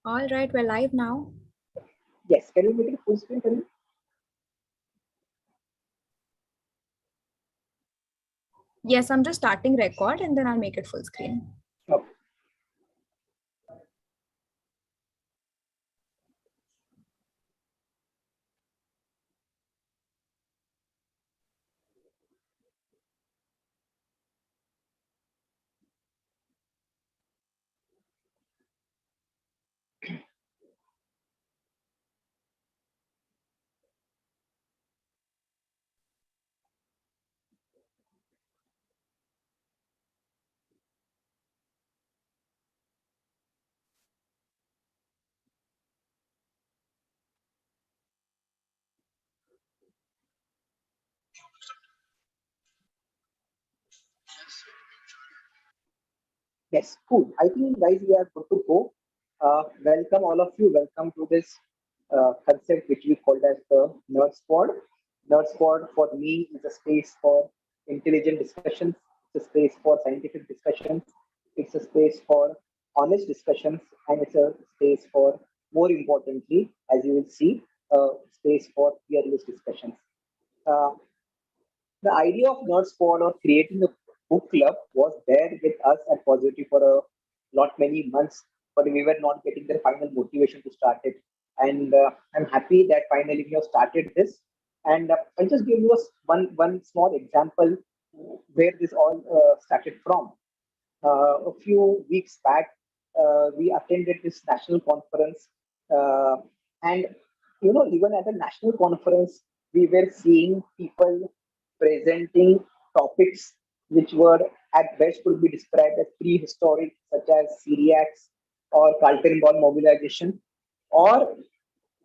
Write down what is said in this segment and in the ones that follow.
All right, we're live now. Yes, can you make it full screen? Can you? Yes, I'm just starting record and then I'll make it full screen. Okay. Yes, cool. I think, guys, we are good to go. Welcome, all of you. Welcome to this concept which we called as the Nerd Squad. Nerd Squad for me is a space for intelligent discussions. It's a space for scientific discussions. It's a space for honest discussions, and it's a space for, more importantly, as you will see, a space for fearless discussions. Uh, the idea of Nerd Squad or creating a book club was there with us at Positive for a lot many months, but we were not getting the final motivation to start it. And I'm happy that finally we have started this. And I'll just give you one small example where this all started from. A few weeks back, we attended this national conference, uh, and even at the national conference, we were seeing people presenting topics which were at best could be described as prehistoric, such as celiacs or Carlton ball mobilization, or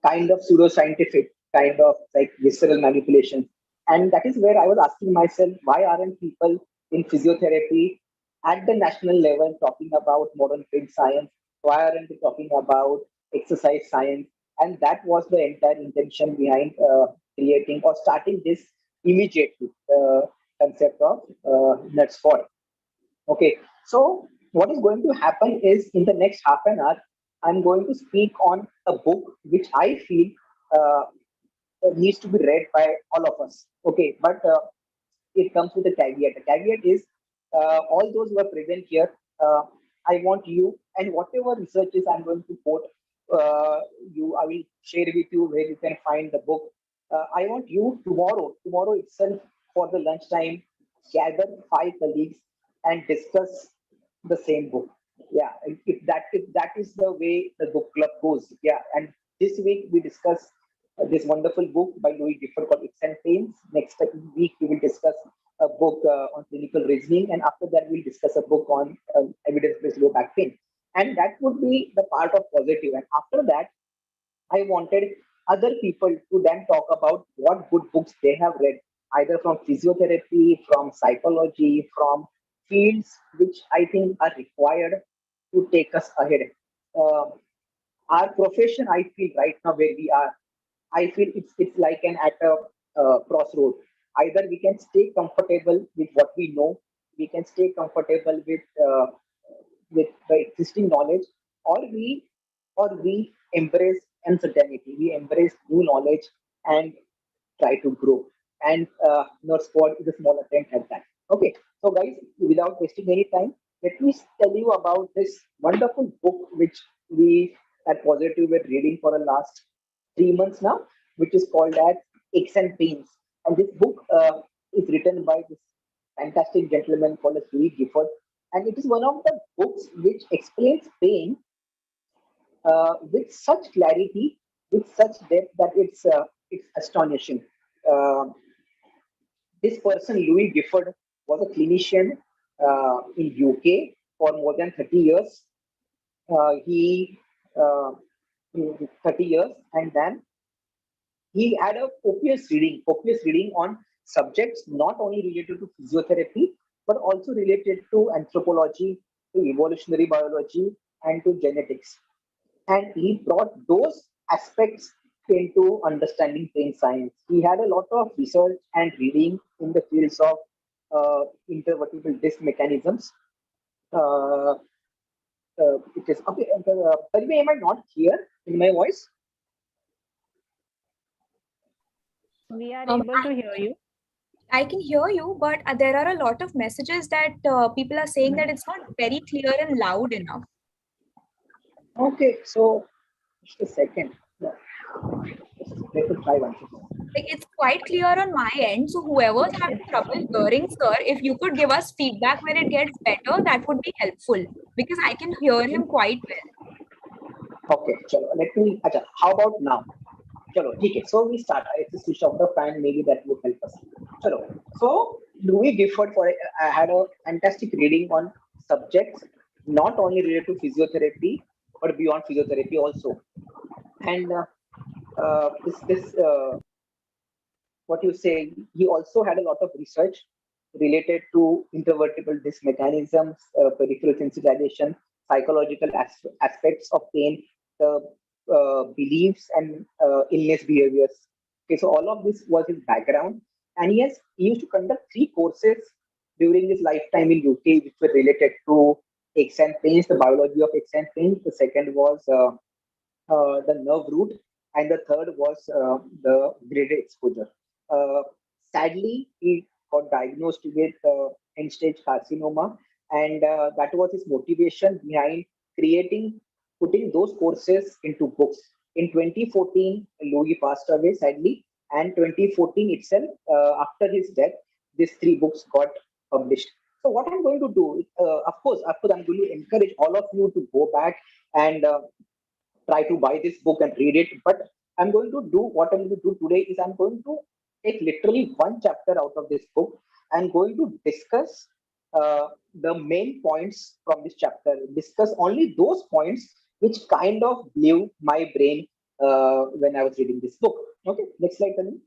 kind of pseudoscientific, kind of like visceral manipulation. And that is where I was asking myself, why aren't people in physiotherapy at the national level talking about modern field science? Why aren't they talking about exercise science? And that was the entire intention behind creating or starting this immediately, the concept of nuts for. Okay, so what is going to happen is in the next half an hour, I'm going to speak on a book which I feel uh, needs to be read by all of us. Okay, but it comes with a caveat. The caveat is all those who are present here, uh, I want you and whatever researches I'm going to quote, I will share with you where you can find the book. I want you tomorrow itself for the lunchtime, gather five colleagues and discuss the same book. Yeah, if that is the way the book club goes. Yeah, and this week we discuss this wonderful book by Louis Gifford called Its and Pains. Next week we will discuss a book on clinical reasoning, and after that we'll discuss a book on evidence-based low back pain. And that would be the part of positive. And after that, I wanted other people to then talk about what good books they have read, either from physiotherapy, from psychology, from fields which I think are required to take us ahead. Uh, our profession, I feel right now where we are, I feel it's like an at a crossroad. Either we can stay comfortable with what we know, we can stay comfortable with the existing knowledge, or we embrace uncertainty. We embrace new knowledge and try to grow. And Nerd Squad is a small attempt at that. Okay, so guys, without wasting any time, let me tell you about this wonderful book which we at Positive were reading for the last 3 months now, which is called as Aches and Pains. And this book is written by this fantastic gentleman called as Louis Gifford. And it is one of the books which explains pain with such clarity, with such depth that it's astonishing. Uh, this person, Louis Gifford, was a clinician in UK for more than 30 years. He 30 years, and then he had a copious reading on subjects not only related to physiotherapy, but also related to anthropology, to evolutionary biology, and to genetics. And he brought those aspects into understanding brain science. He had a lot of research and reading in the fields of intervertebral disc mechanisms, uh, it is okay. By the way, am I not clear in my voice? We are Um, able to hear you. I can hear you, but there are a lot of messages that people are saying that it's not very clear and loud enough. Okay, so just a second. Yeah, let me try once again. Like it's quite clear on my end. So whoever's having trouble hearing, sir, if you could give us feedback when it gets better, that would be helpful because I can hear him quite well. Okay, chalo, let me. Acha, how about now? Chalo, okay. So we start. I just switch off the fan. Maybe that will help us. Chalo. So Louis Gifford for I had a fantastic reading on subjects not only related to physiotherapy but beyond physiotherapy also. And this what you say, he also had a lot of research related to intervertebral disc mechanisms, peripheral sensitization, psychological aspects of pain, the beliefs and illness behaviors. Okay, so all of this was his background, and he used to conduct 3 courses during his lifetime in UK, which were related to aches and pains, the biology of aches and pains. The second was the nerve root, and the third was the graded exposure. Uh, Sadly, he got diagnosed with end-stage carcinoma, and that was his motivation behind creating, putting those courses into books. In 2014, Louis passed away, sadly, and 2014 itself, after his death, these 3 books got published. So what I'm going to do, of course, I'm going to encourage all of you to go back and try to buy this book and read it. But I'm going to do what I'm going to do today is I'm going to take literally one chapter out of this book and going to discuss the main points from this chapter. Discuss only those points which kind of blew my brain when I was reading this book. Okay, next slide, Tanvi.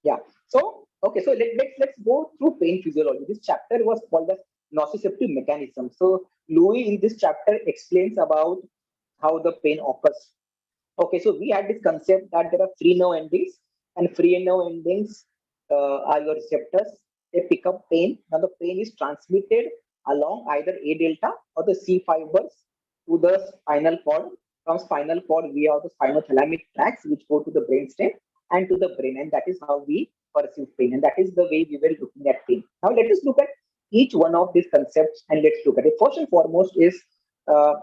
Yeah. So, okay, so let's go through pain physiology. This chapter was called as nociceptive mechanism. So, Louis in this chapter explains about how the pain occurs. Okay, so we had this concept that there are free nerve endings, and free nerve endings are your receptors. They pick up pain. Now, the pain is transmitted along either A delta or the C fibers to the spinal cord. From spinal cord, we have the spinothalamic tracts which go to the brainstem and to the brain, and that is how we perceive pain. And that is the way we were looking at pain. Now, let us look at each one of these concepts and let's look at it. First and foremost is uh,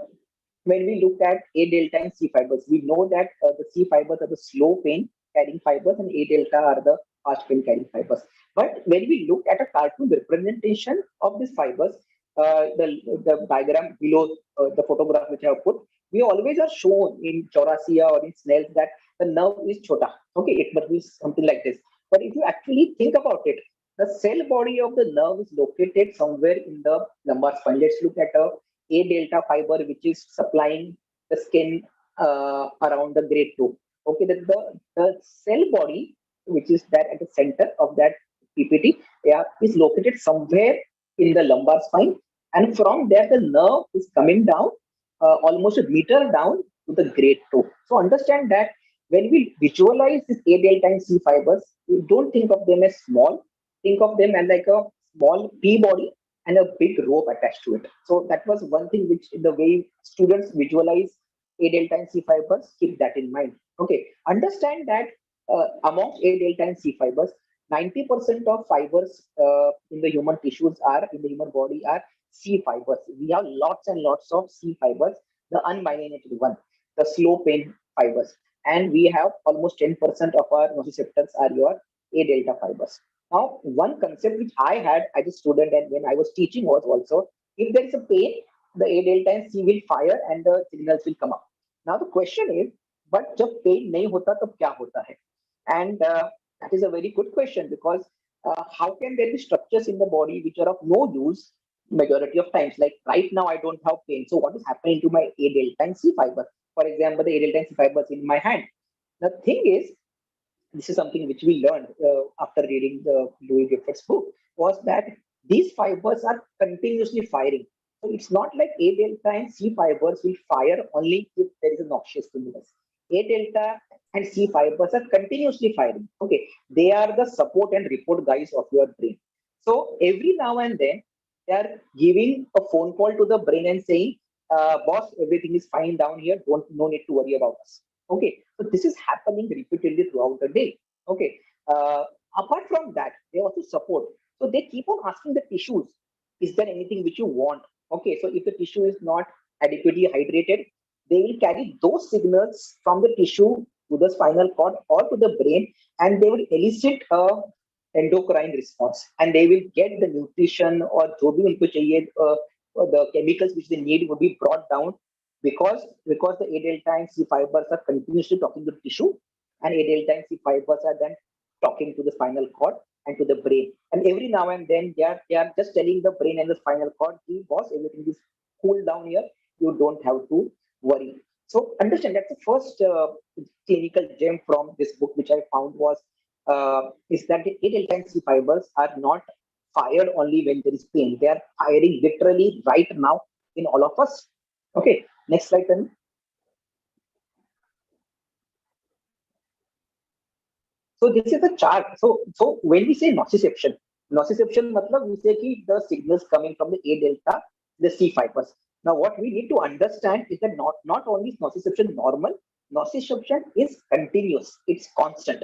when we look at A delta and C fibers, we know that the C fibers are the slow pain carrying fibers and A delta are the fast pain carrying fibers. But when we look at a cartoon representation of these fibers, the diagram below the photograph which I have put, we always are shown in Chaurasia or in snails that the nerve is chota. Okay, it must be something like this. But if you actually think about it, the cell body of the nerve is located somewhere in the lumbar spine. Let's look at a delta fiber which is supplying the skin around the great toe. Okay, the cell body which is there at the center of that PPT, yeah, is located somewhere in the lumbar spine, and from there the nerve is coming down almost a meter down to the great toe. So understand that when we visualize these A delta and C fibers, we don't think of them as small. Think of them as like a small P body and a big rope attached to it. So that was one thing which in the way students visualize A delta and C fibers, keep that in mind. Okay, understand that amongst A delta and C fibers, 90% of fibers in the human tissues are in the human body are C fibers. We have lots and lots of C fibers, the unmyelinated one, the slow pain fibers, and we have almost 10% of our nociceptors are your A delta fibers. Now, one concept which I had as a student and when I was teaching was also if there is a pain, the A delta and C will fire and the signals will come up. Now the question is, but जब pain नहीं होता तब क्या होता है? And that is a very good question because how can there be structures in the body which are of no use majority of times? Like right now, I don't have pain. So what is happening to my A delta and C fiber? For example, the A delta and C fibers in my hand. The thing is, this is something which we learned after reading the Louis Gifford's book, was that these fibers are continuously firing. So it's not like A delta and C fibers will fire only if there is a noxious stimulus. A delta and C fibers are continuously firing. Okay, they are the support and report guys of your brain. So every now and then, they are giving a phone call to the brain and saying, "Boss, everything is fine down here. Don't no need to worry about us." Okay, so this is happening repeatedly throughout the day. Okay, uh, apart from that, they also support. So they keep on asking the tissues, "Is there anything which you want?" Okay, so if the tissue is not adequately hydrated, they will carry those signals from the tissue to the spinal cord or to the brain, and they will elicit a endocrine response, and they will get the nutrition or जो भी उनको चाहिए, or the chemicals which they need will be brought down, because the A delta and C fibers are continuously talking to the tissue, and A delta and C fibers are then talking to the spinal cord and to the brain. And every now and then they are just telling the brain and the spinal cord, "Hey, boss, everything is cool down here. You don't have to worry." So understand that's the first clinical gem from this book which I found is that the A-delta fibers are not fired only when there is pain. They are firing literally right now in all of us. Okay, next slide then. So this is a chart. So when we say nociception matlab we say ki the signals coming from the A delta, the C fibers. Now what we need to understand is that not only is nociception normal, nociception is continuous. It's constant.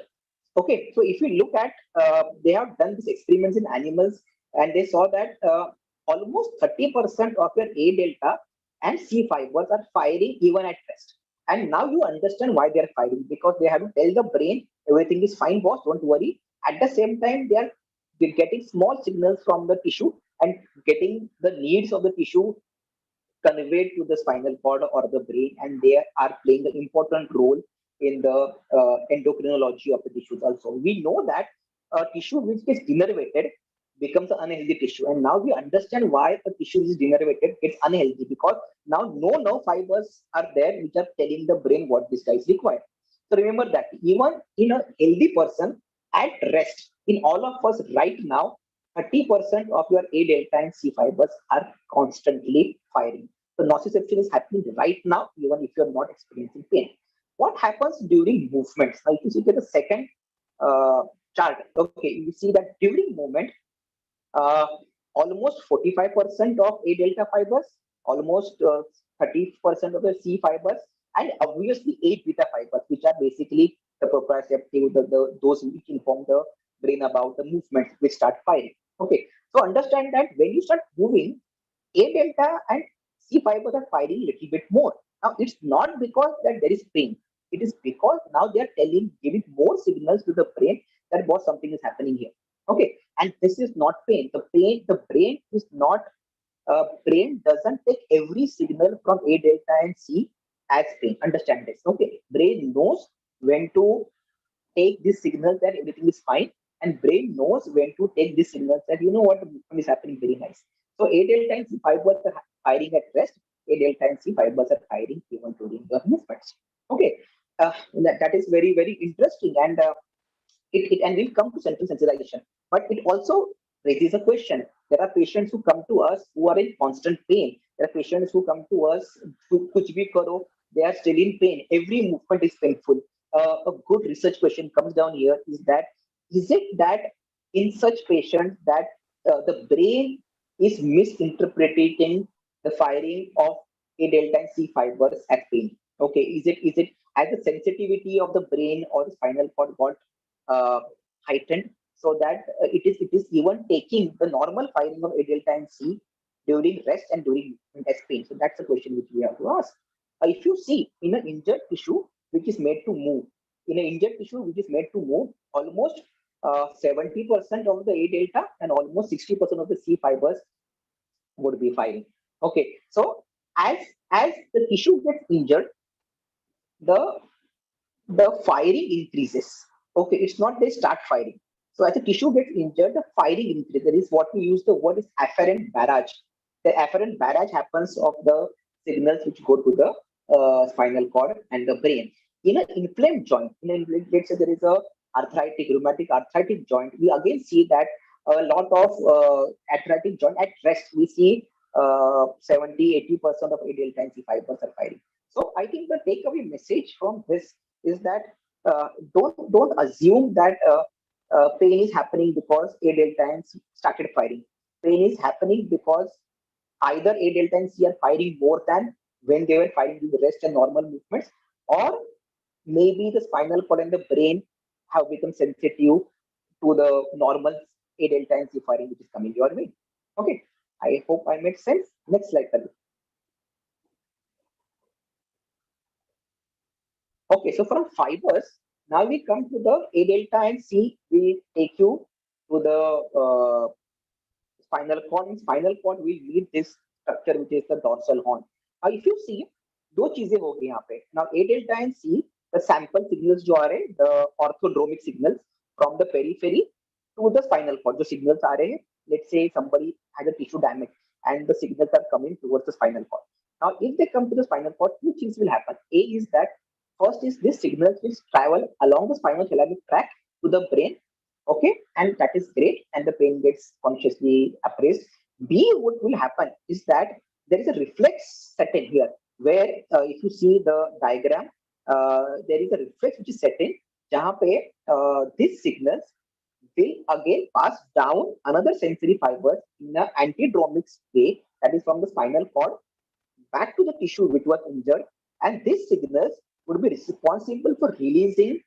Okay, so if you look at, they have done these experiments in animals, and they saw that almost 30% of your A delta and C fibers are firing even at rest. And now you understand why they are firing, because they have to tell the brain everything is fine, boss, don't worry. At the same time, they're getting small signals from the tissue and getting the needs of the tissue conveyed to the spinal cord or the brain, and they are playing an important role in the endocrinology of the tissues. Also, we know that a tissue which is denervated becomes an unhealthy tissue, and now we understand why a tissue is denervated gets unhealthy, because now no nerve fibers are there which are telling the brain what this guy is required. So remember that even in a healthy person at rest, in all of us right now, 30% of your A delta and C fibers are constantly firing. So nociception is happening right now, even if you're not experiencing pain. What happens during movements? Now, if you see the second uh, chart, okay, you see that during movement, uh, almost 45% of A delta fibers, almost 30% of the C fibers, and obviously 8 beta fibers, which are basically the proprioceptive, those which inform the brain about the movements which start firing. Okay, so understand that when you start moving, A delta and C fibers are firing a little bit more. Now, it's not because that there is pain. It is because now they are giving more signals to the brain that what something is happening here. Okay, and this is not pain. The brain is not. Brain doesn't take every signal from A delta and C as pain. Understand this. Okay, brain knows when to take this signal that everything is fine, and brain knows when to take this signal that you know what is happening very nice. So A delta and C fibers are firing at rest. A delta and C fibers are firing even during the movements. Okay, that is very very interesting, and it and will come to central sensitization. But it also raises a question. There are patients who come to us who are in constant pain. There are patients who come to us who kuch bhi karo, they are still in pain. Every movement is painful. A good research question comes down here is it that in such patients that the brain is misinterpreting the firing of A delta and C fibers as pain? Okay, is it as the sensitivity of the brain or the spinal cord got uh, heightened, so that it is even taking the normal firing of A delta and C during rest and during as pain? So that's the question which we have to ask. If you see in an injured tissue which is made to move, almost 70% of the A delta and almost 60% of the C fibers would be firing. Okay, so as as the tissue gets injured, the the firing increases. Okay, it's not they start firing. So as the tissue gets injured, the firing increases. There is what we use the word is afferent barrage. The afferent barrage happens of the signals which go to the spinal cord and the brain. In an inflamed joint, let's say there is a rheumatic arthritic joint, we again see that a lot of arthritic joint at rest, we see 70-80% of ADL and C fibers are firing. So I think the takeaway message from this is that don't assume that pain is happening because A delta and C started firing. Pain is happening because either A delta and C are firing more than when they were firing in the rest and normal movements, or maybe the spinal cord and the brain have become sensitive to the normal A delta and C firing which is coming your way. Okay, I hope I made sense. Next slide, Kali. Okay, so from fibers, now we come to the A delta and C. We take you to the spinal cord. In spinal cord, we meet this structure which is the dorsal horn. Now, if you see, दो चीजें हो गई यहाँ पे. Now, A delta and C, the sample signals जो आ रहे हैं, the orthodromic signals from the periphery to the spinal cord. जो signals आ रहे हैं, let's say somebody has a tissue damage and the signals are coming towards the spinal cord. Now, if they come to the spinal cord, two things will happen. A is that first is this signals will travel along the spinothalamic tract to the brain. Okay, and that is great, and the pain gets consciously appraised. B, what will happen is that there is a reflex set in here, where if you see the diagram, there is a reflex which is set in, jahan pe these signals will again pass down another sensory fibers in an antidromic way, that is from the spinal cord back to the tissue which was injured, and these signals would be responsible for releasing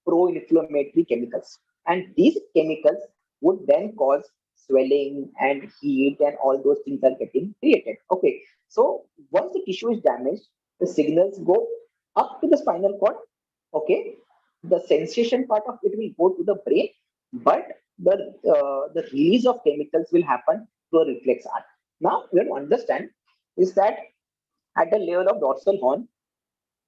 pro-inflammatory chemicals, and these chemicals would then cause swelling and heat, and all those things are getting created. Okay, so once the tissue is damaged, the signals go up to the spinal cord. Okay, the sensation part of it will go to the brain, but the release of chemicals will happen through a reflex arc. Now we have to understand is that at the level of dorsal horn,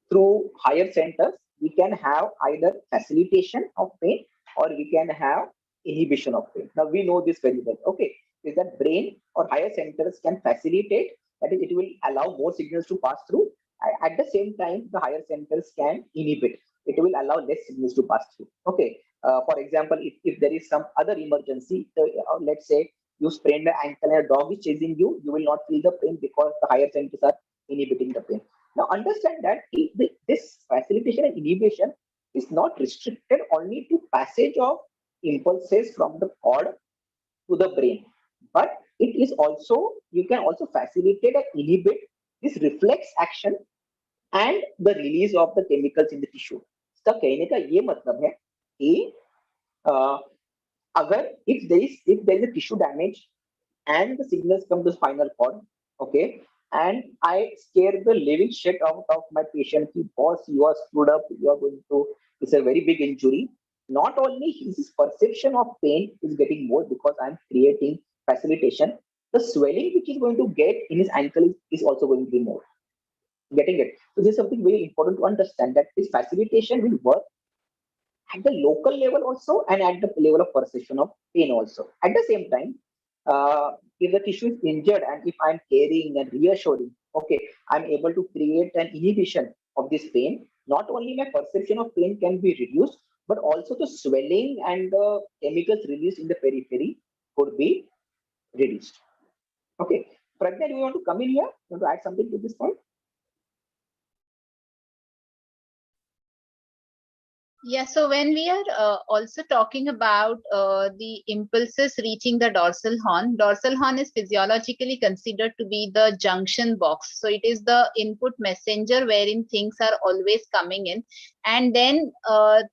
through higher centers, we can have either facilitation of pain or we can have inhibition of pain. Now we know this very well. Okay, is that brain or higher centers can facilitate, that is, it will allow more signals to pass through. At the same time, the higher centers can inhibit. It will allow less signals to pass through. Okay, for example, if there is some other emergency, let's say you sprained the ankle and a dog is chasing you, you will not feel the pain because the higher centers are inhibiting the pain. Now understand that this facilitation and inhibition is not restricted only to passage of impulses from the cord to the brain, but it is also, you can also facilitate and inhibit this reflex action and the release of the chemicals in the tissue. इसका कहने का ये मतलब है कि अगर if there is a tissue damage and the signals come to spinal cord, okay, and I scare the living shit out of my patient. Ki, boss, you are screwed up. You are going to. It's a very big injury. Not only his perception of pain is getting more because I'm creating facilitation. The swelling which is going to get in his ankle is also going to be more. Getting it? So this is something very important to understand, that this facilitation will work at the local level also and at the level of perception of pain also. At the same time, if the tissue is injured and if I'm caring and reassuring, okay, I'm able to create an inhibition of this pain. Not only my perception of pain can be reduced, but also the swelling and the chemicals released in the periphery could be reduced. Okay, Pragya, do you want to come in here? You want to add something to this point? Yeah, so when we are also talking about the impulses reaching the dorsal horn is physiologically considered to be the junction box. So it is the input messenger wherein things are always coming in, and then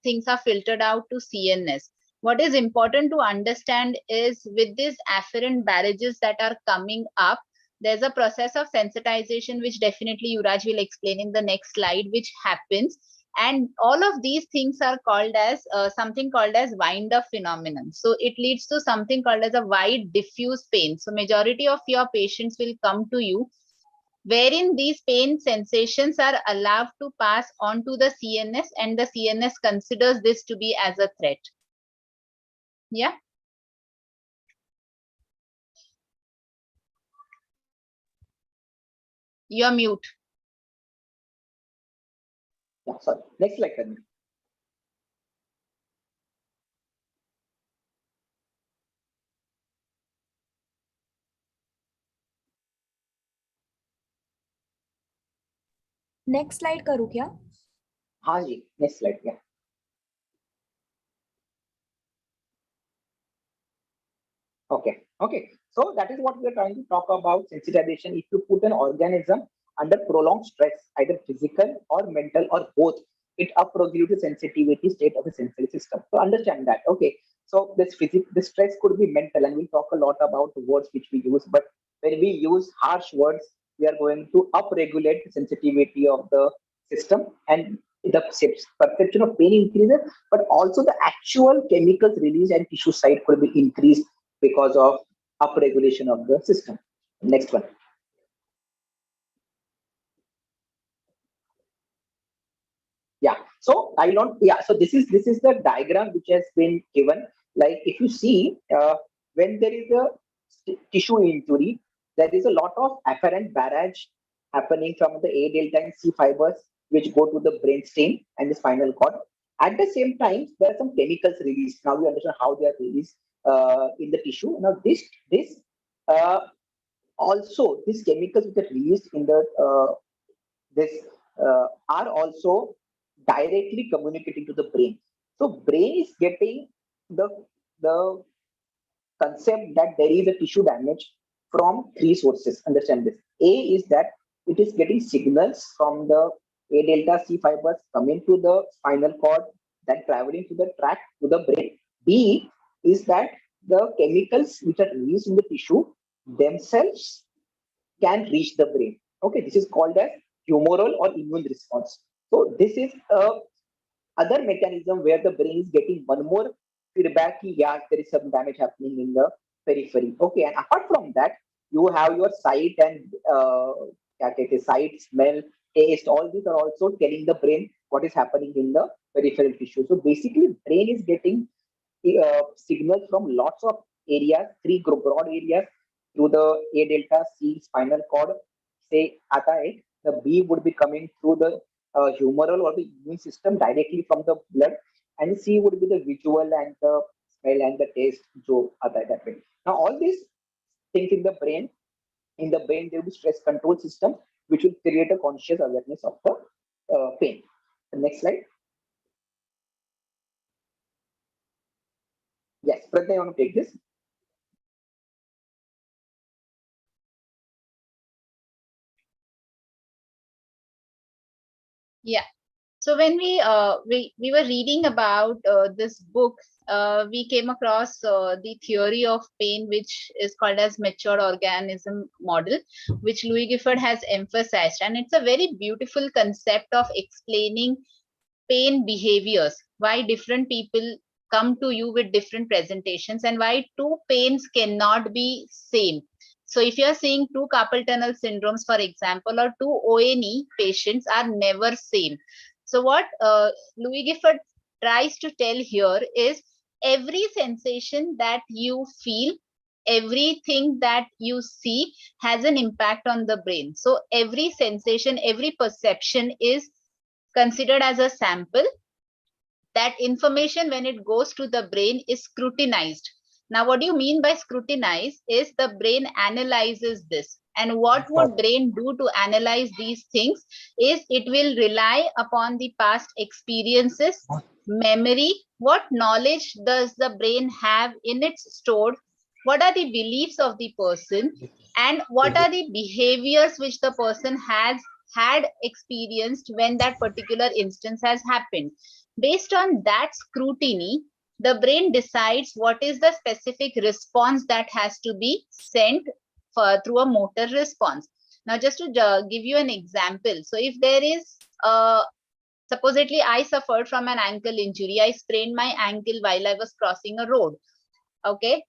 things are filtered out to CNS. What is important to understand is with these afferent barrages that are coming up, there's a process of sensitization, which definitely Yuraj will explain in the next slide, which happens. And all of these things are called as something called as wind-up phenomenon. So it leads to something called as a wide diffuse pain. So majority of your patients will come to you wherein these pain sensations are allowed to pass on to the CNS, and the CNS considers this to be as a threat. Yeah. You're mute. Yeah, sorry. Next slide, Karni. Next slide करूँ क्या? हाँ जी, next slide क्या? Okay. Okay. So that is what we are trying to talk about sensitization. If you put an organism under prolonged stress, either physical or mental or both, it upregulates the sensitivity state of the sensory system. So understand that. Okay. So this stress could be mental, and we'll talk a lot about the words which we use. But when we use harsh words, we are going to upregulate the sensitivity of the system, and the perception of pain increases, but also the actual chemicals released and tissue side could be increased because of upregulation of the system. Next one. Yeah. So I don't. Yeah. So this is the diagram which has been given. Like if you see, when there is a tissue injury, there is a lot of afferent barrage happening from the A delta and C fibers which go to the brainstem and the spinal cord. At the same time, there are some chemicals released. Now we understand how they are released in the tissue. Now this uh, also these chemicals which are released in the this are also directly communicating to the brain. So brain is getting the the concept that there is a tissue damage from three sources. Understand this. A is that it is getting signals from the A delta C fibers coming to the spinal cord, then traveling to the tract to the brain. B is that the chemicals which are released in the tissue themselves can reach the brain. Okay, this is called as humoral or immune response. So this is a other mechanism where the brain is getting one more feedback. Yeah, there is some damage happening in the periphery. Okay, and apart from that, you have your sight and sight, smell, taste. All these are also telling the brain what is happening in the peripheral tissue. So basically, brain is getting signals from lots of areas, three broad areas through the A delta C spinal cord. Say आता the B would be coming through the humoral or the immune system directly from the blood, and C would be the visual and the smell and the taste. जो आता है that way. Now all these things in the brain there will be stress control system which will create a conscious awareness of the pain. The next slide. Yes, Pratya, you want to take this? Yeah. So when we were reading about this book, we came across the theory of pain, which is called as mature organism model, which Louis Gifford has emphasized, and it's a very beautiful concept of explaining pain behaviors, why different people come to you with different presentations, and why two pains cannot be same. So if you are seeing two carpal tunnel syndromes, for example, or two ONE patients are never same. So what Louis Gifford tries to tell here is every sensation that you feel, everything that you see has an impact on the brain. So every sensation, every perception is considered as a sample. That information, when it goes to the brain, is scrutinized. Now what do you mean by scrutinize is the brain analyzes this, and what would brain do to analyze these things is it will rely upon the past experiences, memory, what knowledge does the brain have in its stored, what are the beliefs of the person, and what are the behaviors which the person has had experienced when that particular instance has happened. Based on that scrutiny, the brain decides what is the specific response that has to be sent through a motor response. Now, just to give you an example, so if there is supposedly I suffered from an ankle injury, I sprained my ankle while I was crossing a road. Okay,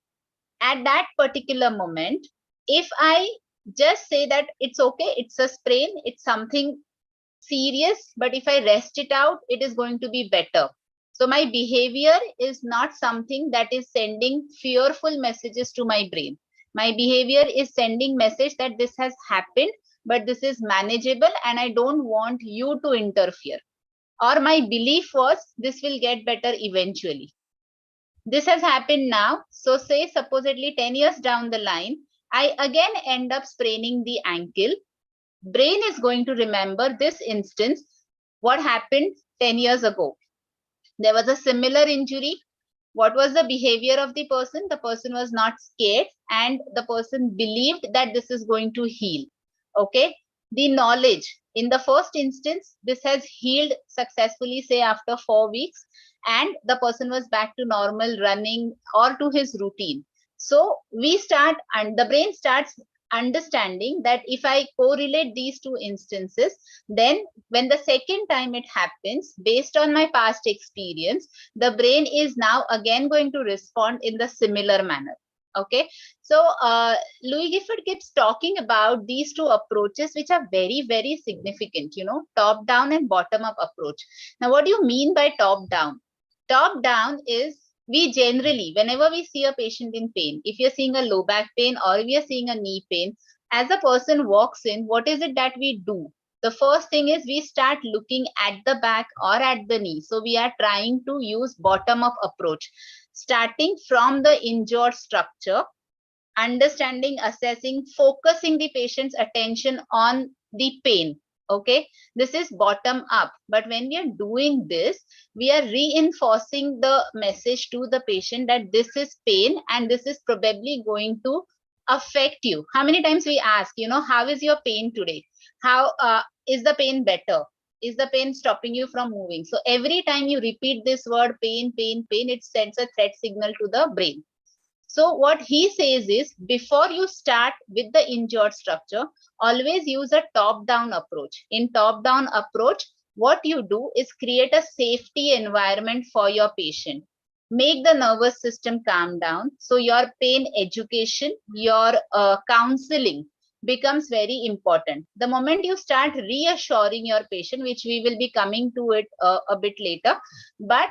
at that particular moment, if I just say that it's okay, it's a sprain, it's something serious, but if I rest it out, it is going to be better. So my behavior is not something that is sending fearful messages to my brain. My behavior is sending message that this has happened, but this is manageable and I don't want you to interfere. Or my belief was this will get better eventually. This has happened now. So say supposedly 10 years down the line, I again end up spraining the ankle. Brain is going to remember this instance, what happened 10 years ago. There was a similar injury. What was the behavior of the person? The person was not scared and the person believed that this is going to heal. Okay. The knowledge, in the first instance, this has healed successfully, say after 4 weeks, and the person was back to normal running or to his routine. So we start, and the brain starts understanding that if I correlate these two instances, then when the second time it happens, based on my past experience, the brain is now again going to respond in the similar manner. Okay. So Louis Gifford keeps talking about these two approaches, which are very, very significant, top down and bottom up approach. Now, what do you mean by top down? Top down is, we generally, whenever we see a patient in pain, if you're seeing a low back pain or if you're seeing a knee pain, as a person walks in, what is it that we do? The first thing is we start looking at the back or at the knee. So we are trying to use bottom up approach, starting from the injured structure, understanding, assessing, focusing the patient's attention on the pain. Okay, this is bottom up. But when we are doing this, we are reinforcing the message to the patient that this is pain and this is probably going to affect you. How many times we ask, how is your pain today? How is the pain better? Is the pain stopping you from moving? So every time you repeat this word pain, pain, pain, it sends a threat signal to the brain. So what he says is, before you start with the injured structure, always use a top-down approach. In top-down approach, what you do is create a safety environment for your patient. Make the nervous system calm down. So your pain education, your counseling becomes very important. The moment you start reassuring your patient, which we will be coming to it a bit later, but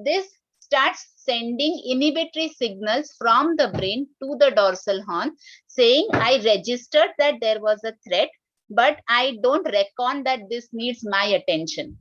this starts sending inhibitory signals from the brain to the dorsal horn, saying, I registered that there was a threat, but I don't reckon that this needs my attention.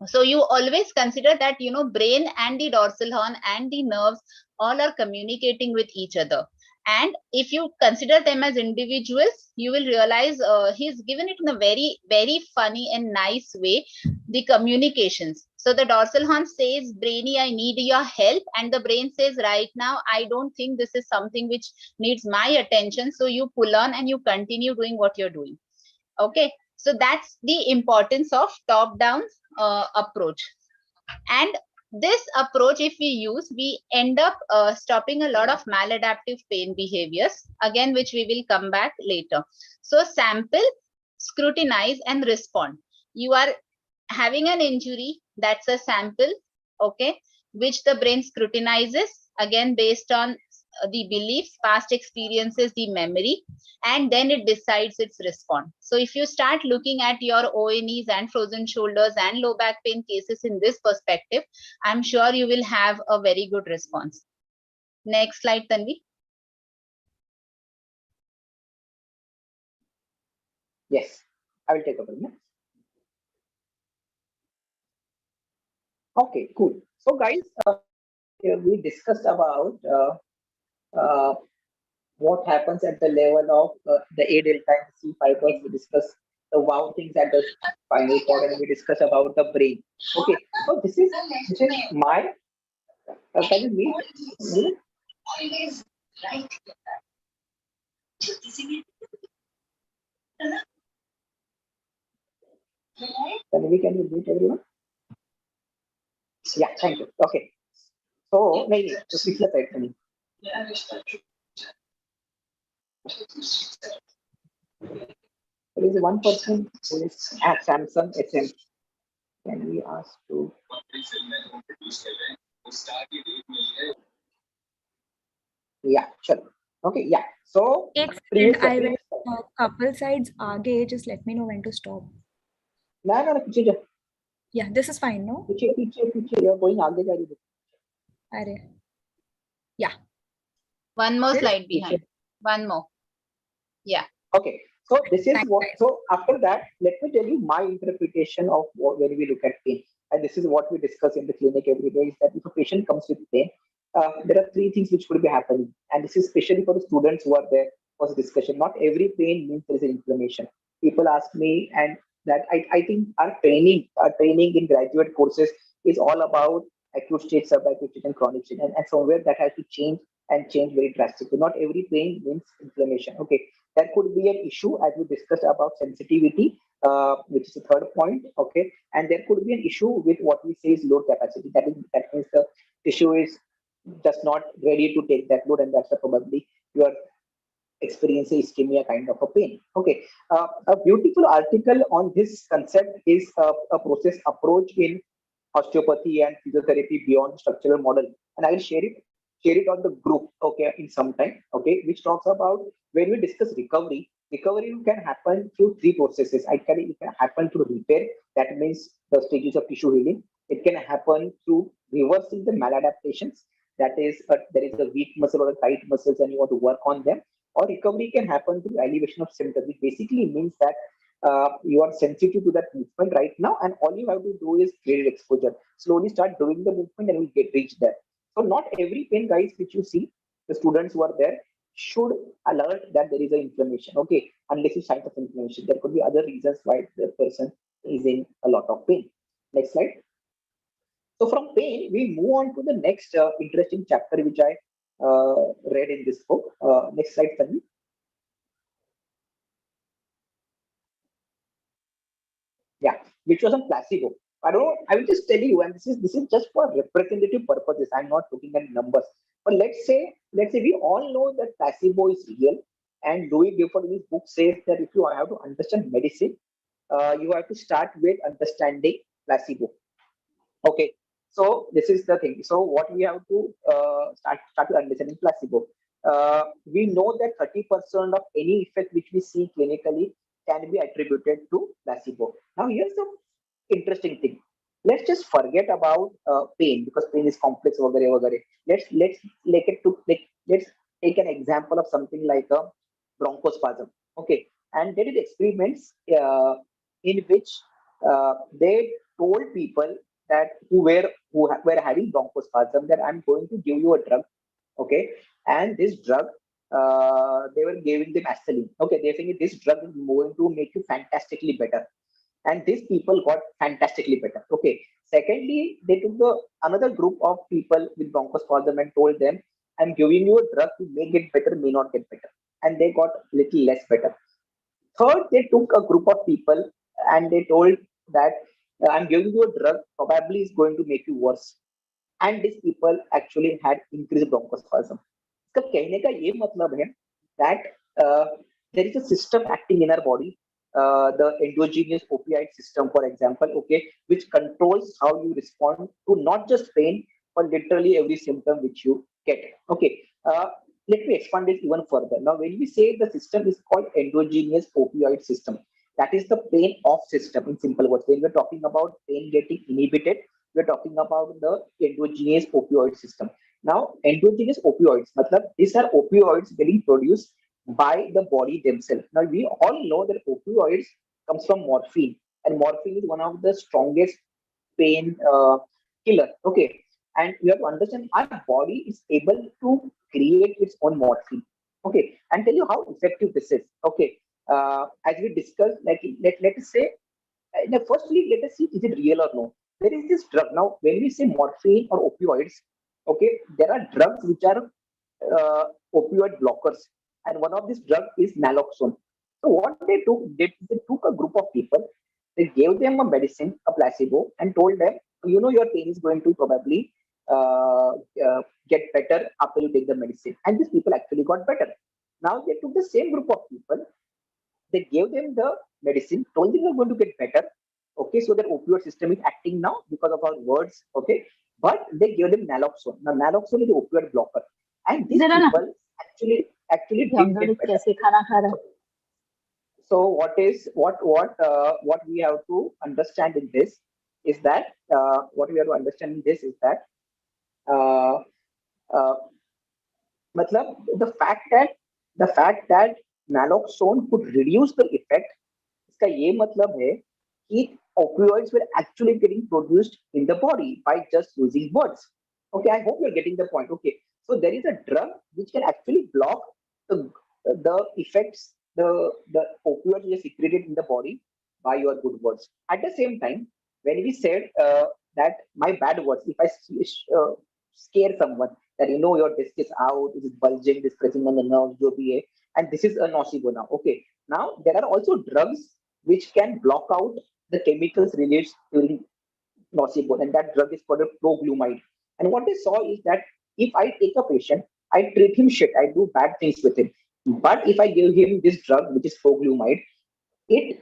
So you always consider that, brain and the dorsal horn and the nerves all are communicating with each other. And if you consider them as individuals, you will realize he's given it in a very, very funny and nice way, the communications. So the dorsal horn says, brainy, I need your help. And the brain says, right now, I don't think this is something which needs my attention. So you pull on and you continue doing what you're doing. Okay. So that's the importance of top-down approach. And this approach, if we use, we end up stopping a lot of maladaptive pain behaviors, again, which we will come back later. So sample, scrutinize, and respond. You are having an injury, that's a sample, okay, which the brain scrutinizes, again, based on the beliefs, past experiences, the memory, and then it decides its response. So if you start looking at your ONEs and frozen shoulders and low back pain cases in this perspective, I'm sure you will have a very good response. Next slide, Tanvi. Yes, I will take over. Okay, cool. So guys, we discussed about what happens at the level of the A delta and C fibers. We discussed the wow things at the spinal cord, and we discussed about the brain. Okay, so this is my can you meet? Always right. Can you meet everyone? Yeah, thank you. Okay. So maybe just fix the side for me. There is one person who is at Samsung SM. Can we ask to? Yeah, sure. Okay, yeah. So Excellent. I went a couple sides aage. Just let me know when to stop. No. Yeah, this is fine, no? You're going aage. Yeah. One more slide behind. One more. Yeah. Okay. So this is what. So after that, let me tell you my interpretation of when we look at pain, and this is what we discuss in the clinic every day. Is that if a patient comes with pain, there are three things which could be happening, and this is especially for the students who are there for the discussion. Not every pain means there is an inflammation. People ask me, and that I think our training in graduate courses is all about acute state, subacute state, and chronic state, and somewhere that has to change very drastically. Not every pain means inflammation. Okay, there could be an issue as we discussed about sensitivity, which is the third point. Okay, and there could be an issue with what we say is load capacity. That means the tissue is just not ready to take that load, and that's probably you are experiencing ischemia kind of a pain. Okay, a beautiful article on this concept is a process approach in osteopathy and physiotherapy beyond structural model, and I will share it on the group. Okay, in some time. Okay, which talks about when we discuss recovery. Recovery can happen through three processes. It can happen through repair. That means the stages of tissue healing. It can happen through reversing the maladaptations. That is, there is a weak muscle or a tight muscles, and you want to work on them. Or recovery can happen through elevation of symptoms, which basically means that you are sensitive to that movement right now, and all you have to do is create exposure. Slowly start doing the movement, and we get reach there. So not every pain, guys, which you see, the students who are there should alert that there is an inflammation. Okay, unless you sign of inflammation, there could be other reasons why the person is in a lot of pain. Next slide. So from pain, we move on to the next interesting chapter which I read in this book. Next slide, Tanvi. Yeah, which was on placebo. I don't know, I will just tell you, and this is just for representative purposes. I'm not looking at numbers. But let's say we all know that placebo is real, and Louis Gifford in his book says that if you have to understand medicine, you have to start with understanding placebo. Okay, so this is the thing. So what we have to start to understanding placebo. We know that 30% of any effect which we see clinically can be attributed to placebo. Now here's the interesting thing. Let's just forget about pain because pain is complex. Vagare, vagare. Let's like it to like let's take an example of something like a bronchospasm. Okay, and they did experiments in which they told people that were having bronchospasm that I'm going to give you a drug. Okay, and this drug they were giving them aspirin. Okay, they're saying this drug is going to make you fantastically better, and these people got fantastically better. Okay, secondly, they took the another group of people with bronchospasm and told them I'm giving you a drug to make it better, may not get better, and they got little less better. Third, they took a group of people and they told that I'm giving you a drug, probably is going to make you worse. And these people actually had increased bronchospasm. इसका कहने का ये मतलब है that there is a system acting in our body, the endogenous opioid system, for example, okay, which controls how you respond to not just pain, but literally every symptom which you get. Okay, let me expand this even further. Now, when we say the system is called endogenous opioid system, that is the pain off system in simple words. When we're talking about pain getting inhibited, we're talking about the endogenous opioid system. Now, endogenous opioids, matlab, these are opioids getting produced by the body themselves. Now, we all know that opioids comes from morphine, and morphine is one of the strongest pain killer. Okay, and you have to understand our body is able to create its own morphine. Okay, and tell you how effective this is. Okay, as we discussed, like let us say, firstly, let us see is it real or no. There is this drug now. When we say morphine or opioids, okay, there are drugs which are opioid blockers, and one of these drugs is naloxone. So what they took a group of people, they gave them a medicine, a placebo, and told them, your pain is going to probably uh, uh, get better after you take the medicine. And these people actually got better. Now they took the same group of people, they gave them the medicine, told them you're going to get better. Okay, so that opioid system is acting now because of our words. Okay, but they gave them naloxone. Now naloxone is the opioid blocker, and these जरा ना people actually did हम get better. कैसे खाना खा रहा So what we have to understand in this is that what we have to understand in this is that uh, uh, matlab, the fact that naloxone could reduce the effect, इसका ये मतलब है कि opioids were actually getting produced in the body by just using words. Okay, I hope you're getting the point. Okay, so there is a drug which can actually block the effects, the opioids which are secreted in the body by your good words. At the same time, when we said that my bad words, if I scare someone that your disc is out, it is bulging, this pressing on the nerves, OBA, and this is a nocebo now. Okay, now there are also drugs which can block out the chemicals released during nocebo, and that drug is called a proglumide. And what they saw is that if I take a patient, I treat him shit, I do bad things with him. But if I give him this drug, which is proglumide, it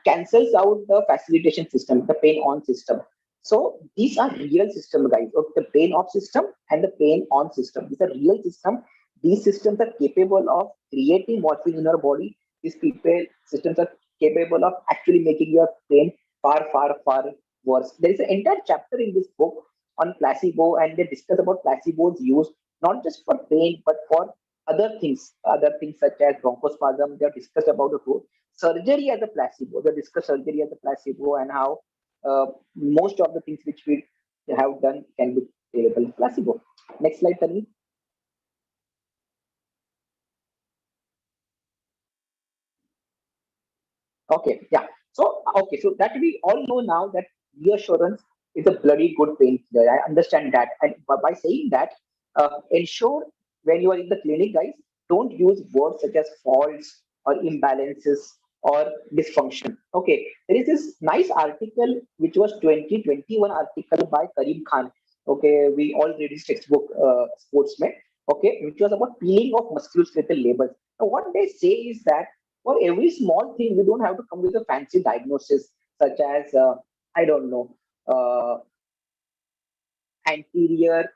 cancels out the facilitation system, the pain on system. So these are real system, guys. Of the pain off system and the pain on system. These are real system. These systems are capable of creating morphine in your body. These people systems are capable of actually making your pain far, far, far worse. There is an entire chapter in this book on placebo, and they discuss about placebos used not just for pain but for other things such as bronchospasm. They have discussed about the whole surgery as a placebo. They discuss surgery as a placebo and how most of the things which we have done can be available in placebo. Next slide, Tani. Okay, yeah. So that we all know now that reassurance is a bloody good painkiller. I understand that, and by saying that, ensure when you are in the clinic, guys, don't use words such as faults or imbalances or dysfunction. Okay, there is this nice article which was 2021 article by Karim Khan. Okay, we all read his textbook, Sportsman. Okay, which was about peeling of musculoskeletal labels. Now, what they say is that for every small thing, we don't have to come with a fancy diagnosis such as I don't know, anterior.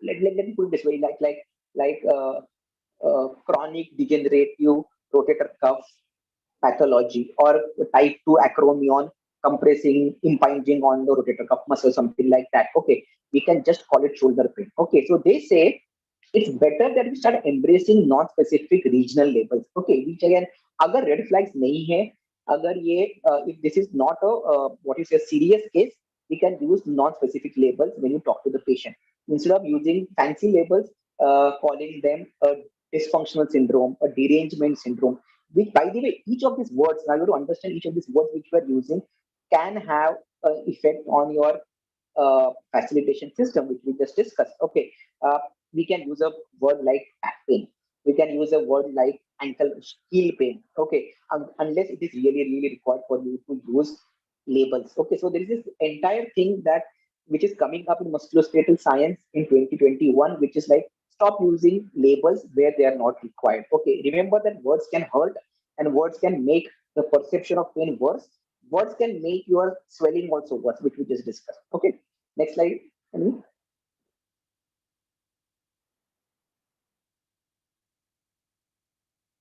Let me put it this way, chronic degenerative rotator cuff pathology or type 2 acromion compressing, impinging on the rotator cuff muscle, something like that. Okay, we can just call it shoulder pain. Okay, so they say it's better that we start embracing non-specific regional labels. Okay, which again, अगर red flags नहीं है, अगर ये if this is not a what is a serious case, we can use non-specific labels when you talk to the patient instead of using fancy labels, calling them a dysfunctional syndrome, a derangement syndrome. Which, by the way, each of these words, now you have to understand each of these words which we are using can have an effect on your facilitation system, which we just discussed. Okay, we can use a word like back pain. We can use a word like ankle heel pain. Okay, unless it is really, really required for you to use labels. Okay, so there is this entire thing that which is coming up in musculoskeletal science in 2021, which is like stop using labels where they are not required. Okay, remember that words can hurt and words can make the perception of pain worse. Words can make your swelling also worse, which we just discussed. Okay, next slide. Anil.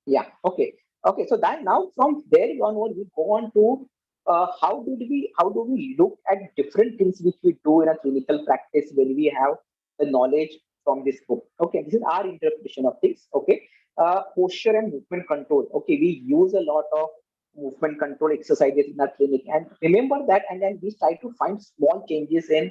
Yeah. Okay. Okay. So that now from there onward, we go on to how do we look at different things which we do in a clinical practice when we have the knowledge from this book. Okay. This is our interpretation of things. Okay. Posture and movement control. Okay. We use a lot of movement control exercises in our clinic, and remember that, and then we try to find small changes in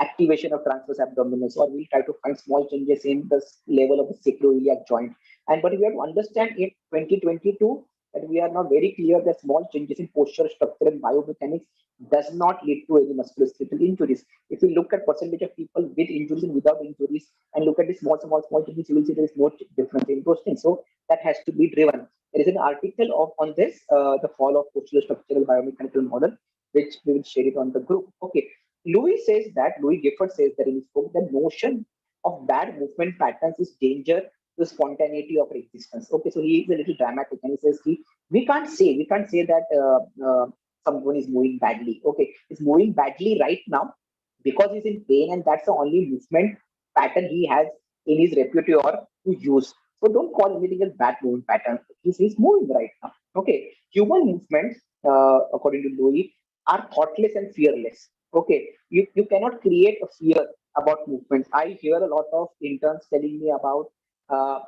activation of transverse abdominis, or we'll try to find small changes in the level of the sacroiliac joint. And but we have to understand in 2022 that we are now very clear that small changes in posture, structure, and biomechanics does not lead to any musculoskeletal injuries. If you look at percentage of people with injuries and without injuries, and look at the small changes, you will see there is no difference in those things. So that has to be driven. There is an article on this, the fall of postural structural biomechanical model, which we will share it on the group. Okay. Louis Gifford says that in his book, the notion of bad movement patterns is danger to spontaneity of existence. Okay, so he is a little dramatic and he says we can't say that someone is moving badly. Okay, he's moving badly right now because he's in pain, and that's the only movement pattern he has in his repertoire to use. So don't call anything as bad movement pattern. He's moving right now. Okay, human movements, according to Louis, are thoughtless and fearless. Okay, you cannot create a fear about movements. I hear a lot of interns telling me about uh,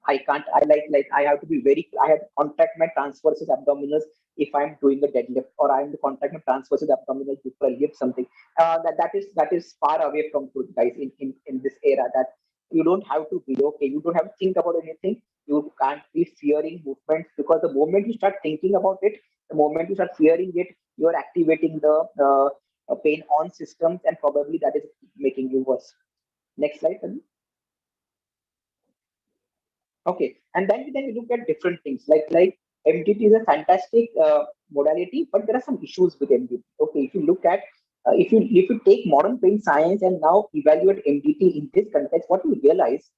I can't. I have to be very. I have to contract my transversus abdominals if I'm doing a deadlift, or I have to contract my transversus abdominals before I lift something. That is far away from truth, guys. In this era, that you don't have to be okay. You don't have to think about anything. You can't be fearing movements, because the moment you start thinking about it, the moment you start fearing it, you are activating the pain on systems, and probably that is making you worse. Next slide, Tanvi. Okay, and then we look at different things like MDT is a fantastic modality, but there are some issues with MDT. Okay, if you look at if you take modern pain science and now evaluate MDT in this context, what you realize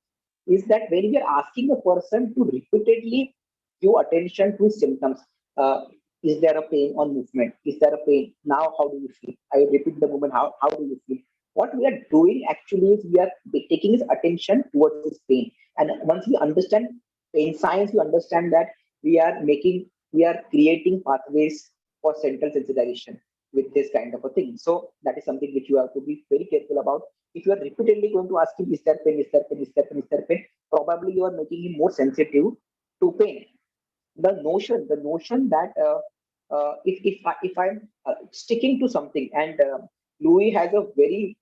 is that when we are asking a person to repeatedly give attention to symptoms, uh, is there a pain on movement? Is there a pain now? How do you feel? I repeat the movement. How do you feel? What we are doing actually is we are taking his attention towards his pain, and once we understand pain science, we understand that we are creating pathways for central sensitization with this kind of a thing. So that is something which you have to be very careful about. If you are repeatedly going to ask him, is there pain, is there pain, is there pain, is there pain, probably you are making him more sensitive to pain. The notion that if I'm sticking to something, and Louis has a very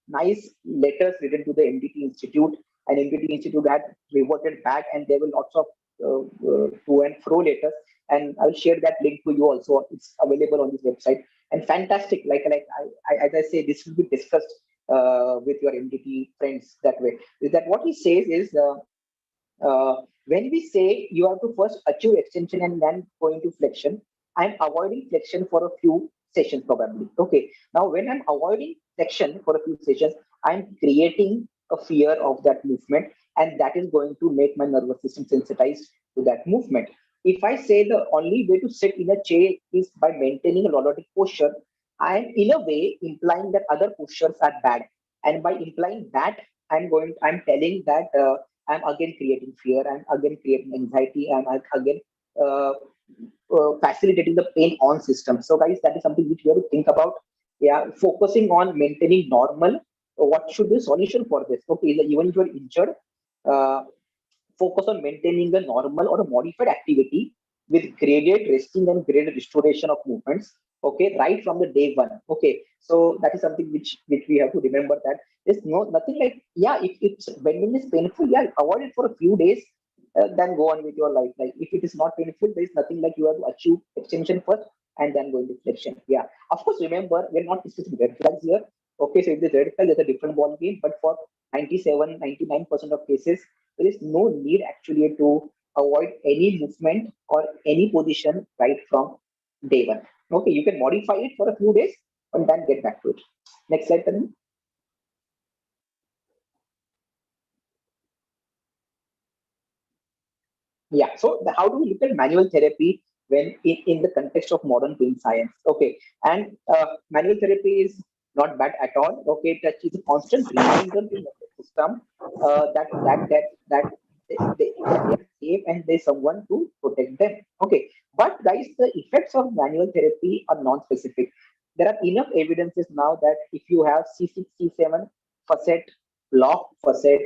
nice letters written to the MDT Institute, and MDT Institute had reverted back, and there were lots of to and fro letters, and I'll share that link to you also. It's available on this website, and fantastic. As I say, this will be discussed with your MDT friends that way. Is that what he says is. When we say you have to first achieve extension and then go into flexion, I'm avoiding flexion for a few sessions probably. Okay. Now, when I'm avoiding flexion for a few sessions, I'm creating a fear of that movement, and that is going to make my nervous system sensitized to that movement. If I say the only way to sit in a chair is by maintaining a lordotic posture, I'm in a way implying that other postures are bad. And by implying that, I'm telling that I'm again creating fear, I'm again creating anxiety, I'm again uh, facilitating the pain on system. So, guys, that is something which we have to think about. Yeah, focusing on maintaining normal. What should be the solution for this? Okay, even if you're injured, uh, focus on maintaining a normal or a modified activity with graded resting and graded restoration of movements. Okay, right from the day one. Okay, so that is something which we have to remember, that there's nothing like, yeah, if bending is painful, yeah, avoid it for a few days, then go on with your life. Like if it is not painful, there is nothing like you have to achieve extension first and then go into flexion. Yeah, of course. Remember, we're not discussing red flags here. Okay, so if there's red flag, there's a different ball game. But for 99% of cases, there is no need actually to avoid any movement or any position right from day one. Okay, you can modify it for a few days and then get back to it. Next slide, Tanvi. Yeah, so how do we look at manual therapy when in the context of modern pain science? Okay, and manual therapy is not bad at all. Okay, touch is a constant reminder to the nervous system that they are safe and there's someone to protect them. Okay, but guys, the effects of manual therapy are non-specific. There are enough evidences now that if you have C6, C7 facet block, facet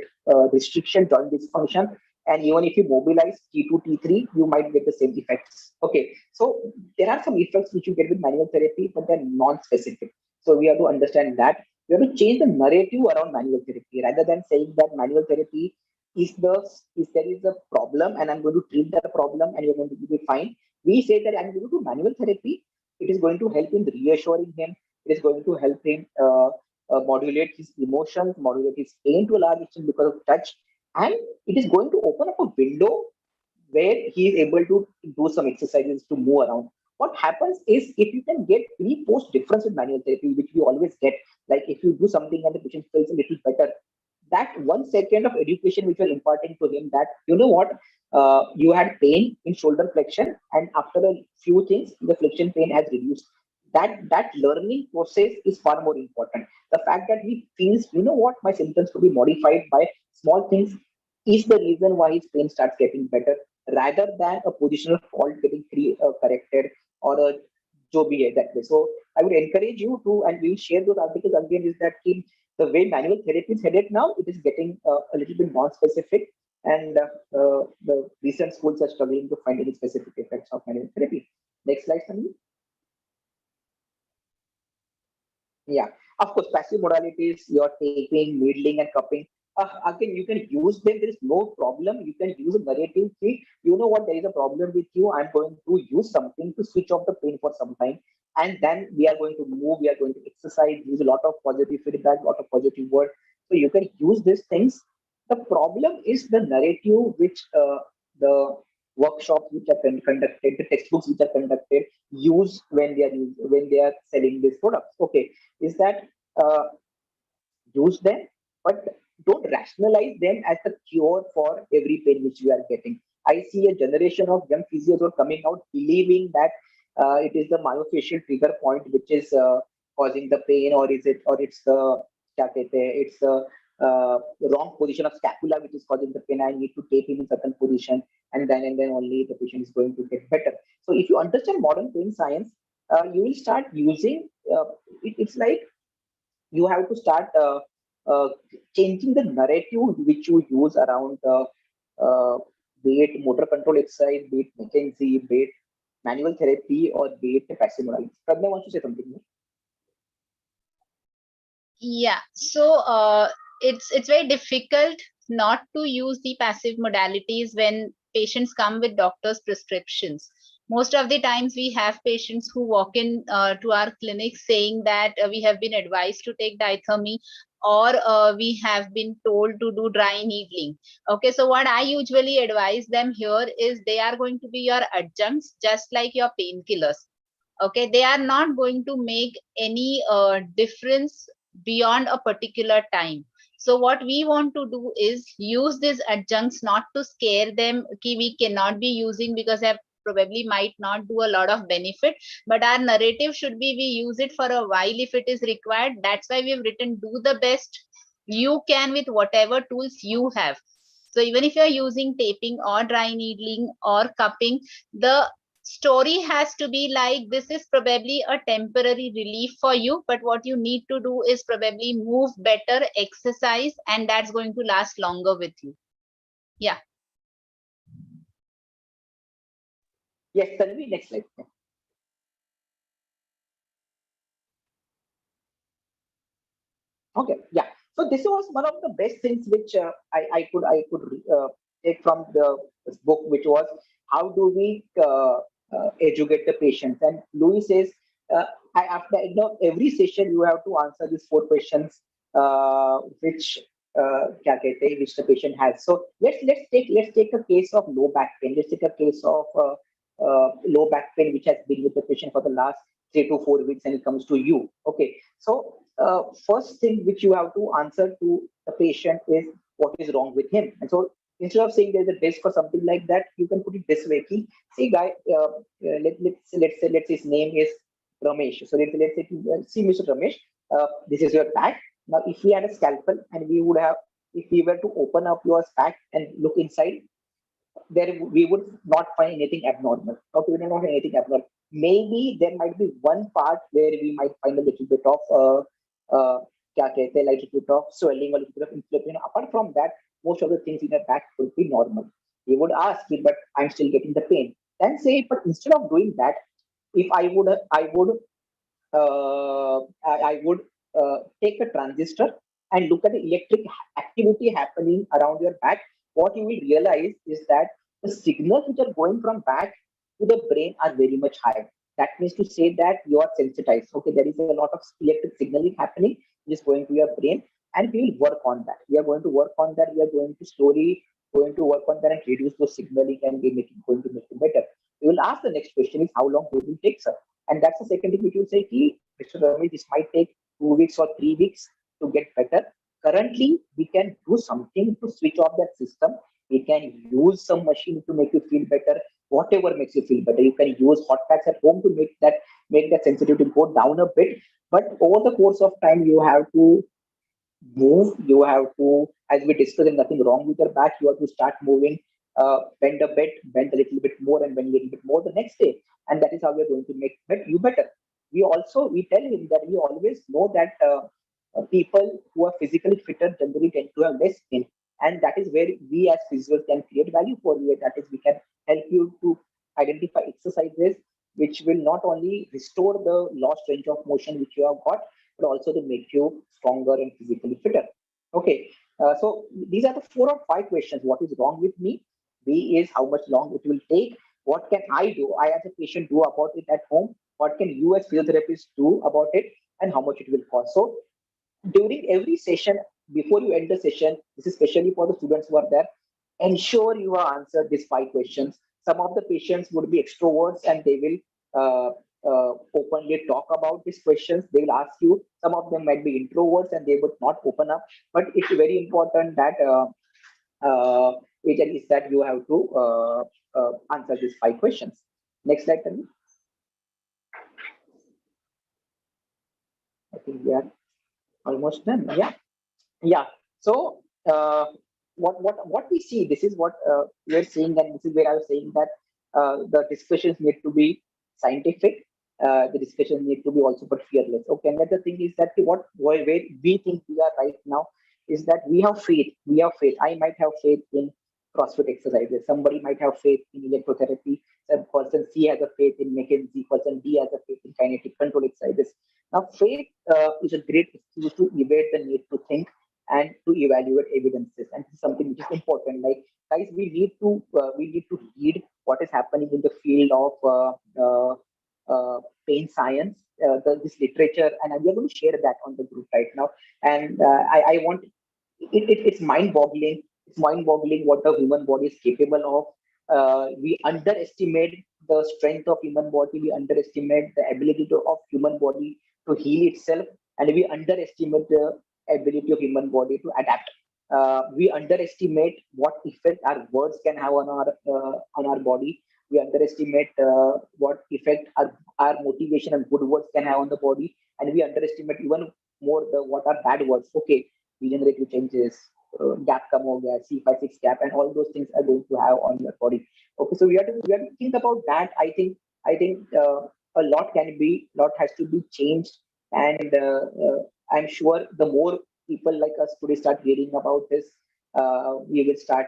restriction, joint dysfunction, and even if you mobilize T2, T3, you might get the same effects. Okay, so there are some effects which you get with manual therapy, but they're non-specific. So we have to understand that. We have to change the narrative around manual therapy rather than saying that manual therapy is there is a problem and I'm going to treat that problem and you're going to be fine. We say that I'm going to do manual therapy. It is going to help in reassuring him. It is going to help him modulate his emotions, modulate his pain to a large extent because of touch, and it is going to open up a window where he is able to do some exercises to move around. What happens is if you can get pre-post difference with manual therapy, which we always get, like if you do something and the patient feels a little better, that 1 second of education which was imparting to him that, you know what, you had pain in shoulder flexion, and after a few things, the flexion pain has reduced. That learning process is far more important. The fact that he feels, you know what, my symptoms could be modified by small things is the reason why his pain starts getting better, rather than a positional fault getting corrected or a job that way. So I would encourage you to, and we'll share those articles again, is that the way manual therapy is headed now, it is getting a little bit non-specific, and the recent schools are struggling to find any specific effects of manual therapy. Next slide, Sandeep. Yeah, of course, passive modalities, your taping, needling, and cupping. again, you can use them. There is no problem. You can use a narrative. See, you know what? There is a problem with you. I'm going to use something to switch off the pain for some time, and then we are going to move. We are going to exercise. Use a lot of positive feedback, lot of positive word. So you can use these things. The problem is the narrative which the workshops which are conducted, the textbooks which are conducted, use when they are selling these products. Okay, is that uh, use them, but don't rationalize them as the cure for every pain which we are getting. I see a generation of young physios who are coming out believing that it is the myofascial trigger point which is causing the pain, or is it, or it's the क्या कहते हैं, it's the wrong position of scapula which is causing the pain. I need to take him in certain position, and then only the patient is going to get better. So if you understand modern pain science, you will start using. It's like you have to start uh, changing the narrative which you use around uh, be it motor control exercise, be it McKenzie, be it manual therapy, or be it passive modalities. Pragna wants to say something more. Yeah, so it's very difficult not to use the passive modalities when patients come with doctor's prescriptions. Most of the times we have patients who walk in to our clinic saying that we have been advised to take diathermy, or we have been told to do dry needling. Okay, so what I usually advise them here is they are going to be your adjuncts, just like your painkillers. Okay, they are not going to make any difference beyond a particular time. So what we want to do is use these adjuncts, not to scare them ki we cannot be using because they probably might not do a lot of benefit, but our narrative should be we use it for a while if it is required. That's why we've written do the best you can with whatever tools you have. So even if you're using taping or dry needling or cupping, the story has to be like this is probably a temporary relief for you, but what you need to do is probably move better, exercise, and that's going to last longer with you. Yeah. Yes, Tanvi, next slide. Okay, yeah. So this was one of the best things which I could take from the this book, which was how do we educate the patients. And Louis says, after every session you have to answer these 4 questions, which क्या कहते हैं, which the patient has. So let's take a case of low back pain. Let's take a case of low back pain which has been with the patient for the last 3 to 4 weeks, and it comes to you. Okay, so first thing which you have to answer to the patient is what is wrong with him. And so instead of saying there's a disc or something like that, you can put it this way: ki, see guy, let's say his name is Ramesh. So let's say, see Mr. Ramesh, this is your back. Now if we had a scalpel and if we were to open up your back and look inside, there we would not find anything abnormal. Okay, we don't find anything abnormal. Maybe there might be one part where we might find a little bit of uh, क्या कहते हैं, like a bit of swelling or a little bit of inflammation. Apart from that, most of the things in the back will be normal. We would ask you, but I'm still getting the pain. Then say, but instead of doing that, if I would take a transistor and look at the electric activity happening around your back. What you will realize is that the signals which are going from back to the brain are very much high. That means to say that you are sensitized. Okay, there is a lot of electric signaling happening, which is going to your brain, and we will work on that. We are going to work on that. We are going to slowly going to work on that and reduce those signaling, and going to make it better. We will ask the next question is how long will it take, sir? And that's the second thing which will say, ki, Mr. Ramesh, this might take 2 weeks or 3 weeks to get better. Currently, we can do something to switch off that system. We can use some machine to make you feel better. Whatever makes you feel better, you can use hot packs at home to make that sensitivity go down a bit. But over the course of time, you have to move. You have to, as we discussed, there's nothing wrong with your back. You have to start moving, bend a bit, bend a little bit more, and bend a little bit more the next day. And that is how we're going to make you better. We tell him that we always know that people who are physically fitter generally tend to have less pain, and that is where we as physios can create value for you. That is, we can help you to identify exercises which will not only restore the lost range of motion which you have got, but also to make you stronger and physically fitter. Okay, So these are the 4 or 5 questions. What is wrong with me? B is how much long it will take. What can I do? I as a patient do about it at home. What can you as physiotherapist do about it? And how much it will cost. So during every session, before you end the session, this is especially for the students who are there, ensure you have answered these 5 questions. Some of the patients would be extroverts and they will openly talk about these questions. They will ask you. Some of them might be introverts and they would not open up. But it's very important that is that you have to answer these 5 questions. Next slide, Tanvi. I think we are almost done. Yeah. So what we see, this is what we are seeing, and this is where I was saying that the discussions need to be scientific. The discussions need to be also but fearless. Okay, and the thing is that where we think we are right now is that we have faith. We have faith. I might have faith in CrossFit exercises. Somebody might have faith in electrotherapy. Some person C has a faith in McKenzie. Person D has a faith in kinetic control exercises. Now, faith is a great excuse to evade the need to think and to evaluate evidences, and this is something which is important. Like, guys, we need to read what is happening in the field of pain science, this literature, and we are going to share that on the group right now. And I want it's mind-boggling. It's mind-boggling what the human body is capable of. We underestimate the strength of human body. We underestimate the ability of human body to heal itself, and we underestimate the ability of human body to adapt. We underestimate what effect our words can have on our body. We underestimate what effect our motivation and good words can have on the body, and we underestimate even more what are bad words. Okay, regenerative changes, gap come ho gaya, C5-6 gap, and all those things are going to have on your body. Okay, so we have to think about that. I think a lot has to be changed, and I'm sure the more people like us today start reading about this, we will start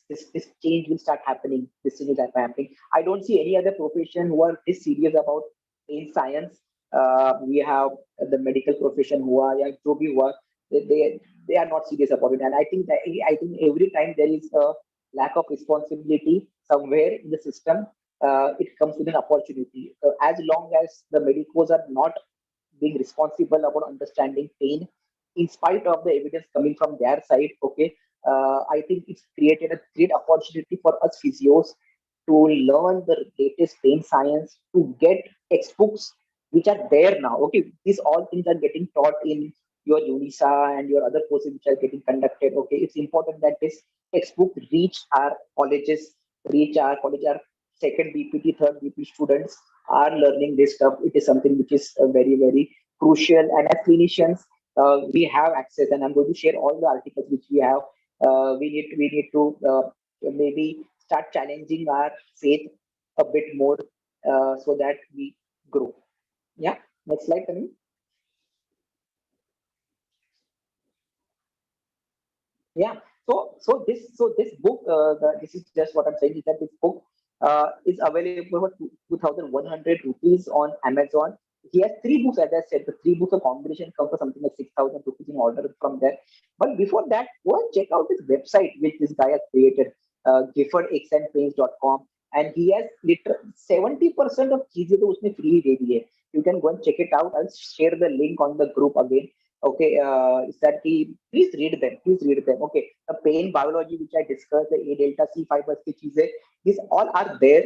this change will start happening. This thing is happening. I don't see any other profession who are this serious about pain science. We have the medical profession who are yeah, जो भी हुआ, they are not serious about it, and I think every time there is a lack of responsibility somewhere in the system, it comes with an opportunity. As long as the medicos are not being responsible about understanding pain, in spite of the evidence coming from their side, okay, I think it's created a great opportunity for us physios to learn the latest pain science, to get textbooks which are there now. Okay, these all things are getting taught in your UNISA and your other courses which are getting conducted. Okay, it's important that this textbook reach our colleges, our second BPT, third BPT students are learning this stuff. It is something which is very, very crucial. And as clinicians, we have access, and I'm going to share all the articles which we have. We need to maybe start challenging our faith a bit more so that we grow. Yeah, next slide, Tanvi. Yeah. So this book, this is just what I'm saying is that this book is available for 2,100 rupees on Amazon. He has 3 books, as I said. The 3 books of combination come for something like 6,000 rupees in order from there. But before that, go and check out his website, which this guy has created, giffordxandpains.com. And he has literally 70% of चीजें तो उसने free दे दी है. You can go and check it out. I'll share the link on the group again. Okay, is that please read them. Please read them. Okay, the pain biology which I discussed, the A delta C fibers की चीजें, these all are there.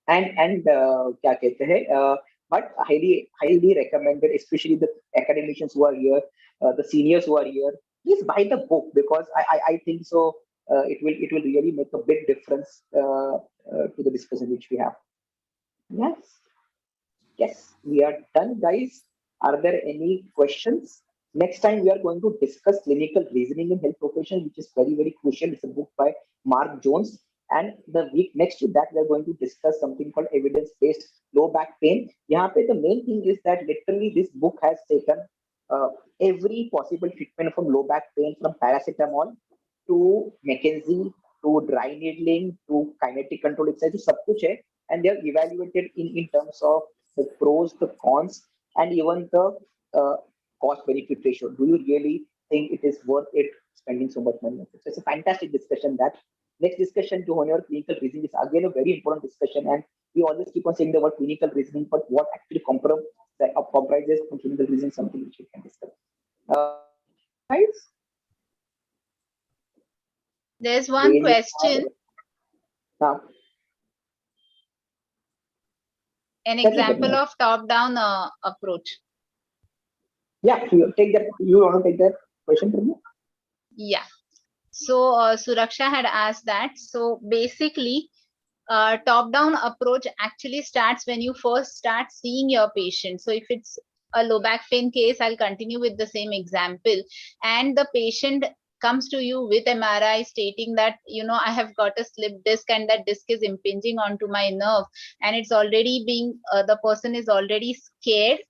And क्या कहते हैं, but highly recommended, especially the academicians who are here, the seniors who are here. Please buy the book, because I think so. It will really make a big difference to the discussion which we have. Yes. Yes, we are done, guys. Are there any questions? Next time we are going to discuss clinical reasoning in health profession, which is very, very crucial. It's a book by Mark Jones. And the week next to that, we are going to discuss something called evidence-based low back pain. यहाँ पे the main thing is that literally this book has taken every possible treatment from low back pain, from paracetamol to McKenzie to dry needling to kinetic control exercise, सब कुछ है. And they are evaluated in terms of the pros, the cons, and even the cost benefit ratio. Do you really think it is worth it spending so much money on it. So it's a fantastic discussion. That next discussion to hone your clinical reasoning is again a very important discussion, and we always keep on saying the word clinical reasoning, but what actually comprises from clinical reasoning, something which we can discuss. Guys, There's one question. Now, An example of top-down approach. Yeah, so you take that. You want to take that question from me? Yeah. So Suraksha had asked that. So basically, top-down approach actually starts when you first start seeing your patient. So if it's a low back pain case, I'll continue with the same example. And the patient comes to you with MRI stating that, I have got a slip disc and that disc is impinging onto my nerve, and it's already being, the person is already scared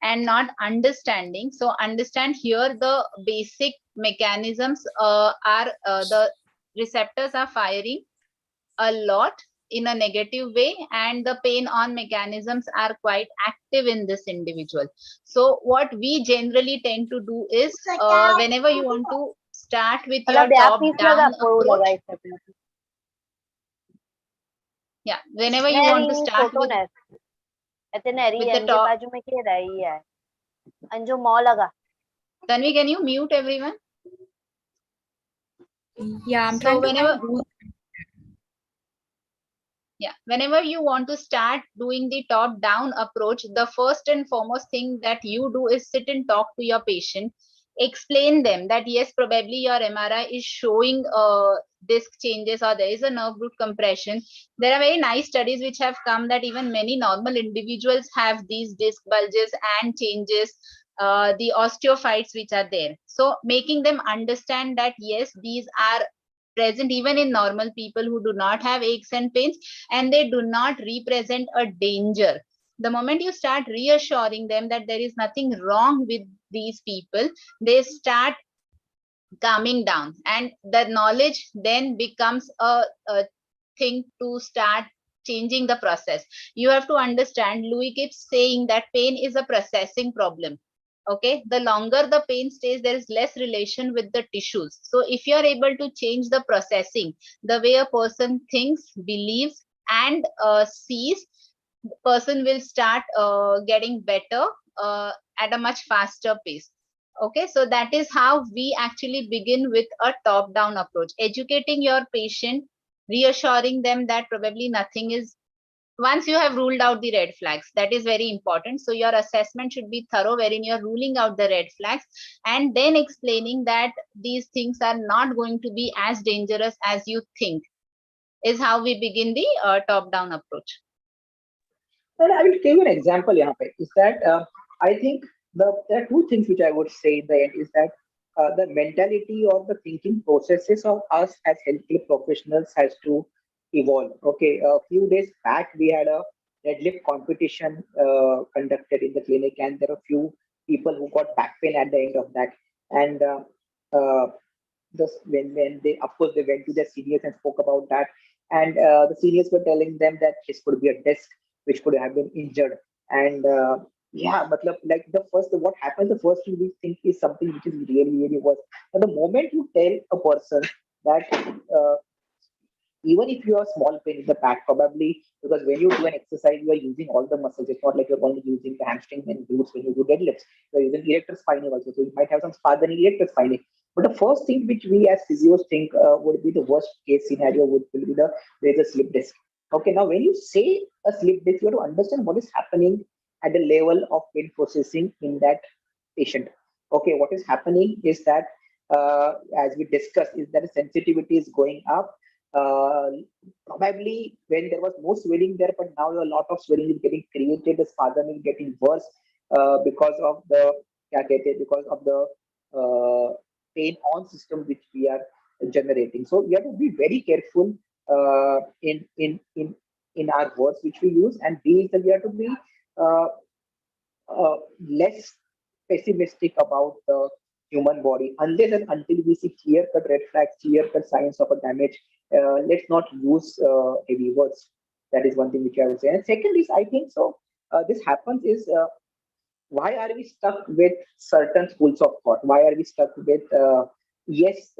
and not understanding. So understand here the basic mechanisms are the receptors are firing a lot in a negative way, and the pain on mechanisms are quite active in this individual. So what we generally tend to do is whenever you want to start with your top down approach, yeah, whenever you want to start with the top. Tanvi, can you mute everyone? Yeah, I'm So trying to whenever find. Yeah, whenever you want to start doing the top down approach, the first and foremost thing that you do is sit and talk to your patient, explain them that yes, probably your MRI is showing disc changes or there is a nerve root compression. There are very nice studies which have come that even many normal individuals have these disc bulges and changes, the osteophytes which are there. So making them understand that yes, these are present even in normal people who do not have aches and pains, and they do not represent a danger. The moment you start reassuring them that there is nothing wrong with these people, they start calming down, and the knowledge then becomes a thing to start changing the process. You have to understand, Louis keeps saying that pain is a processing problem. Okay, the longer the pain stays, there is less relation with the tissues. So if you are able to change the processing, the way a person thinks, believes, and sees, the person will start getting better at a much faster pace. Okay, so that is how we actually begin with a top down approach, educating your patient, reassuring them that probably nothing is, once you have ruled out the red flags, that is very important. So your assessment should be thorough, wherein you're ruling out the red flags and then explaining that these things are not going to be as dangerous as you think, is how we begin the top down approach. Well, I will give you an example. Is that I think there are two things which I would say in the end is that the mentality or the thinking processes of us as healthcare professionals has to evolve. Okay, a few days back we had a deadlift competition conducted in the clinic, and there are a few people who got back pain at the end of that. And uh, when they, of course, they went to their seniors and spoke about that, and the seniors were telling them that this could be a disc which could have been injured. And yeah, but like what happens, the first thing we think is something which is really, really worse. But the moment you tell a person that even if you have small pain in the back, probably because when you do an exercise, you are using all the muscles. It's not like you're only using the hamstring and glutes when you do deadlifts. You're using erector spinae also. So you might have some spasm in erector spinae. But the first thing which we as physios think would be the worst case scenario will be there's a slip disc. Okay, now when you say a slip disc, you have to understand what is happening at the level of pain processing in that patient. Okay, what is happening is that as we discussed, is that the sensitivity is going up. uh, Probably when there was no swelling there, but now a lot of swelling is getting created. The spasm is getting worse because of the because of the pain on system which we are generating. So we have to be very careful in our words which we use, and we have to be uh, less pessimistic about the human body unless and until we see clear cut red flags, clear cut signs of a damage. Let's not use heavy words. That is one thing which I would say. And second is, I think so. This happens is why are we stuck with certain schools of thought? Why are we stuck with, yes,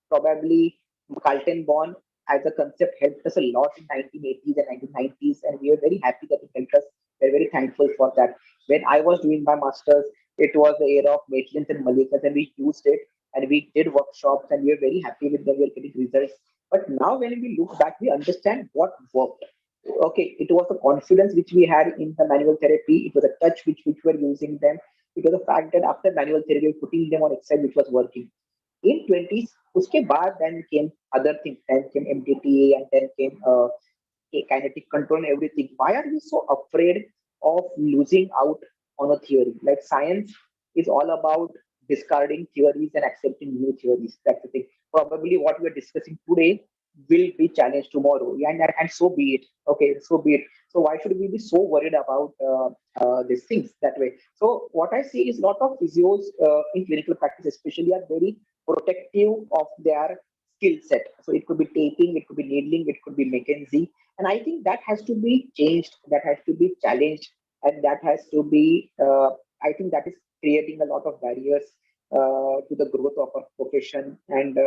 probably Carlton Bond as a concept helped us a lot in 1980s and 1990s, and we are very happy that it helped us. We're very thankful for that. When I was doing my master's, it was the era of Maitland's and Malikas, and we used it and we did workshops, and we are very happy with them. We are getting results. But now, when we look back, we understand what worked. Okay, it was the confidence which we had in the manual therapy, it was a touch which we were using them, it was the fact that after manual therapy we were putting them on exercise which was working in 20s. Uske baad then came other things, then came MDTA, and then came kinetic control and everything. Why are we so afraid of losing out on a theory? Like science is all about discarding theories and accepting new theories. That's the thing. Probably what we are discussing today will be challenged tomorrow. Yeah, and so be it. Okay, so be it. So why should we be so worried about these things that way? So what I see is a lot of physios in clinical practice, especially, are very protective of their skill set. So it could be taping, it could be needling, it could be McKenzie, and I think that has to be changed, that has to be challenged, and that has to be. I think that is creating a lot of barriers to the growth of our profession, and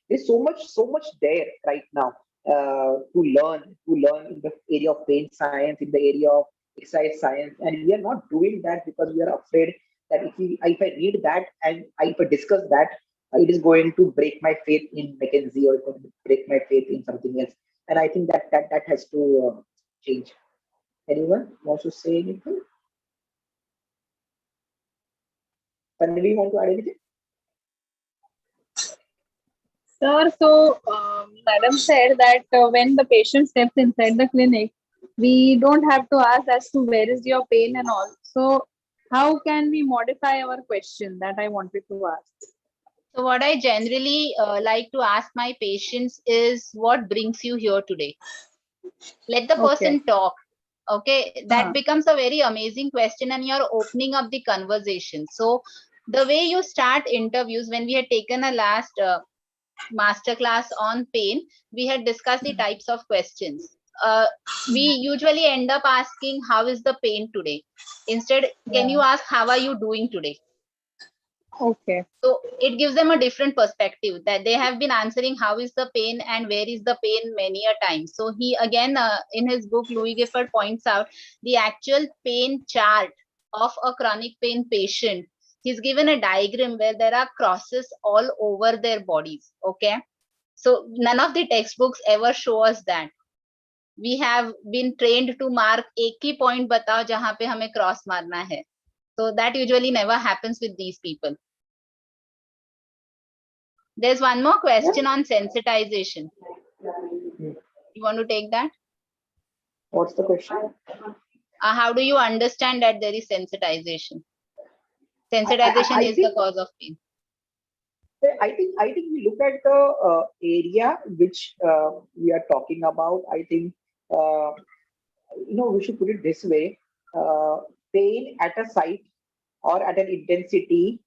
there's so much there right now to learn in the area of pain science, in the area of exercise science, and we are not doing that because we are afraid that if I read that and if I discuss that, it is going to break my faith in McKenzie, or it's going to break my faith in something else. And I think that has to change. Anyone wants to say anything? Tanvi, want to add anything? Sir, so Madam said that when the patient steps inside the clinic, we don't have to ask as to where is your pain and all. So how can we modify our question that I wanted to ask? So what I generally like to ask my patients is, what brings you here today? Let the person talk. Okay, that becomes a very amazing question, and you're opening up the conversation. So the way you start interviews, when we had taken a last masterclass on pain, we had discussed the types of questions. We usually end up asking, how is the pain today? Instead, can you ask, how are you doing today? Okay. So it gives them a different perspective, that they have been answering how is the pain and where is the pain many a time. So he again, in his book, Louis Gifford points out the actual pain chart of a chronic pain patient. He's given a diagram where there are crosses all over their bodies. Okay. So none of the textbooks ever show us that. We have been trained to mark एक ही point बताओ जहाँ पे हमें cross मारना है. So that usually never happens with these people. There's one more question on sensitization. You want to take that? What's the question? How do you understand that there is sensitization? Sensitization is the cause of pain. I think we look at the area which we are talking about. I think we should put it this way: pain at a site or at an intensity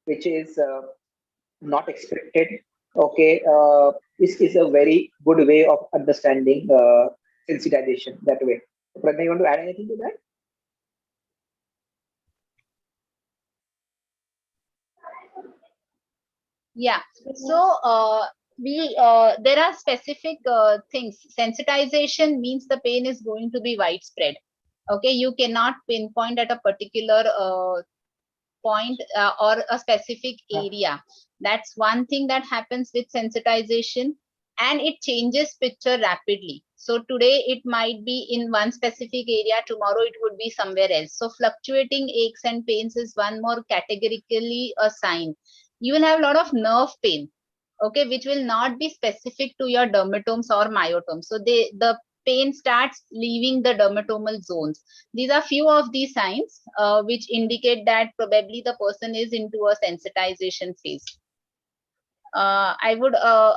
which is not expected. Okay, this is a very good way of understanding sensitization that way. Pradnya, you want to add anything to that? Yeah. So there are specific things. Sensitization means the pain is going to be widespread. Okay, you cannot pinpoint at a particular point or a specific area. That's one thing that happens with sensitization, and it changes picture rapidly. So today it might be in one specific area, tomorrow it would be somewhere else. So fluctuating aches and pains is one more categorically a sign. You will have a lot of nerve pain, okay, which will not be specific to your dermatomes or myotomes. So the pain starts leaving the dermatomal zones. These are few of these signs which indicate that probably the person is into a sensitization phase. I would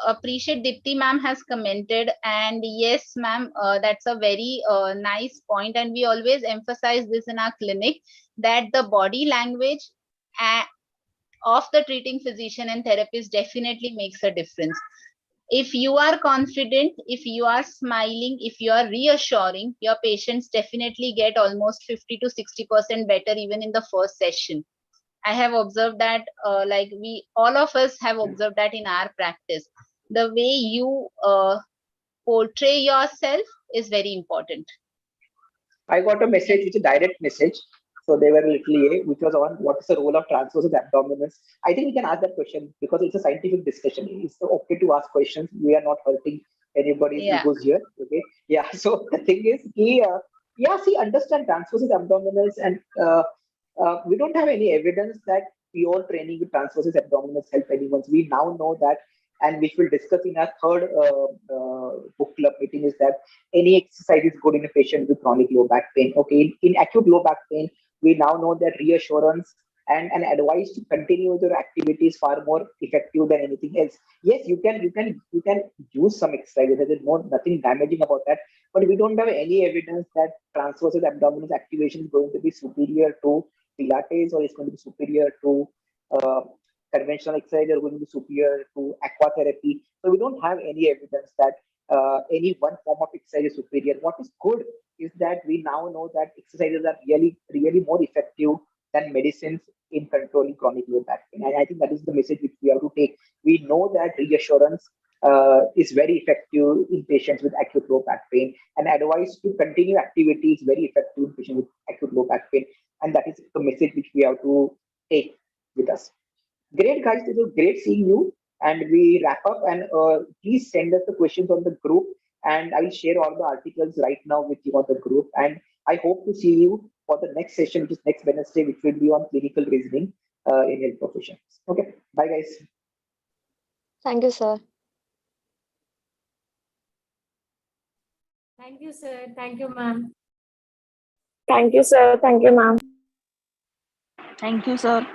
appreciate Dipti ma'am has commented, and yes ma'am, that's a very nice point, and we always emphasize this in our clinic, that the body language of the treating physician and therapist definitely makes a difference. If you are confident, if you are smiling, if you are reassuring, your patients definitely get almost 50 to 60% better even in the first session. I have observed that, like we, all of us have observed that in our practice. The way you portray yourself is very important. I got a message, which is a direct message. So they were literally, which was on what is the role of transversus abdominis. I think we can ask that question because it's a scientific discussion. It's okay to ask questions. We are not hurting anybody's Yeah. egos here. Okay. Yeah. So the thing is, yeah, see, understand transversus abdominis, and we don't have any evidence that pure training with transversus abdominis help anyone. We now know that, and which we'll discuss in our third book club meeting, is that any exercise is good in a patient with chronic low back pain. Okay, in acute low back pain, we now know that reassurance and an advice to continue with your activity is far more effective than anything else. Yes, you can use some exercises. There is nothing damaging about that, but we don't have any evidence that transversus abdominis activation is going to be superior to Pilates, or is going to be superior to uh, conventional exercise, or going to be superior to aquatherapy. So we don't have any evidence that any one form of exercise is superior. What is good is that we now know that exercises are really more effective than medicines in controlling chronic low back pain. And I think that is the message which we have to take. We know that reassurance is very effective in patients with acute low back pain, and advice to continue activity is very effective in patients with acute low back pain. And that is the message which we have to take with us. Great, guys. It was great seeing you. And we wrap up. And please send us the questions on the group. And I will share all the articles right now with you on the group. And I hope to see you for the next session, which is next Wednesday, which will be on clinical reasoning in health professions. Okay. Bye, guys. Thank you, sir. Thank you, sir. Thank you, ma'am. Thank you, sir. Thank you, ma'am. Thank you, sir.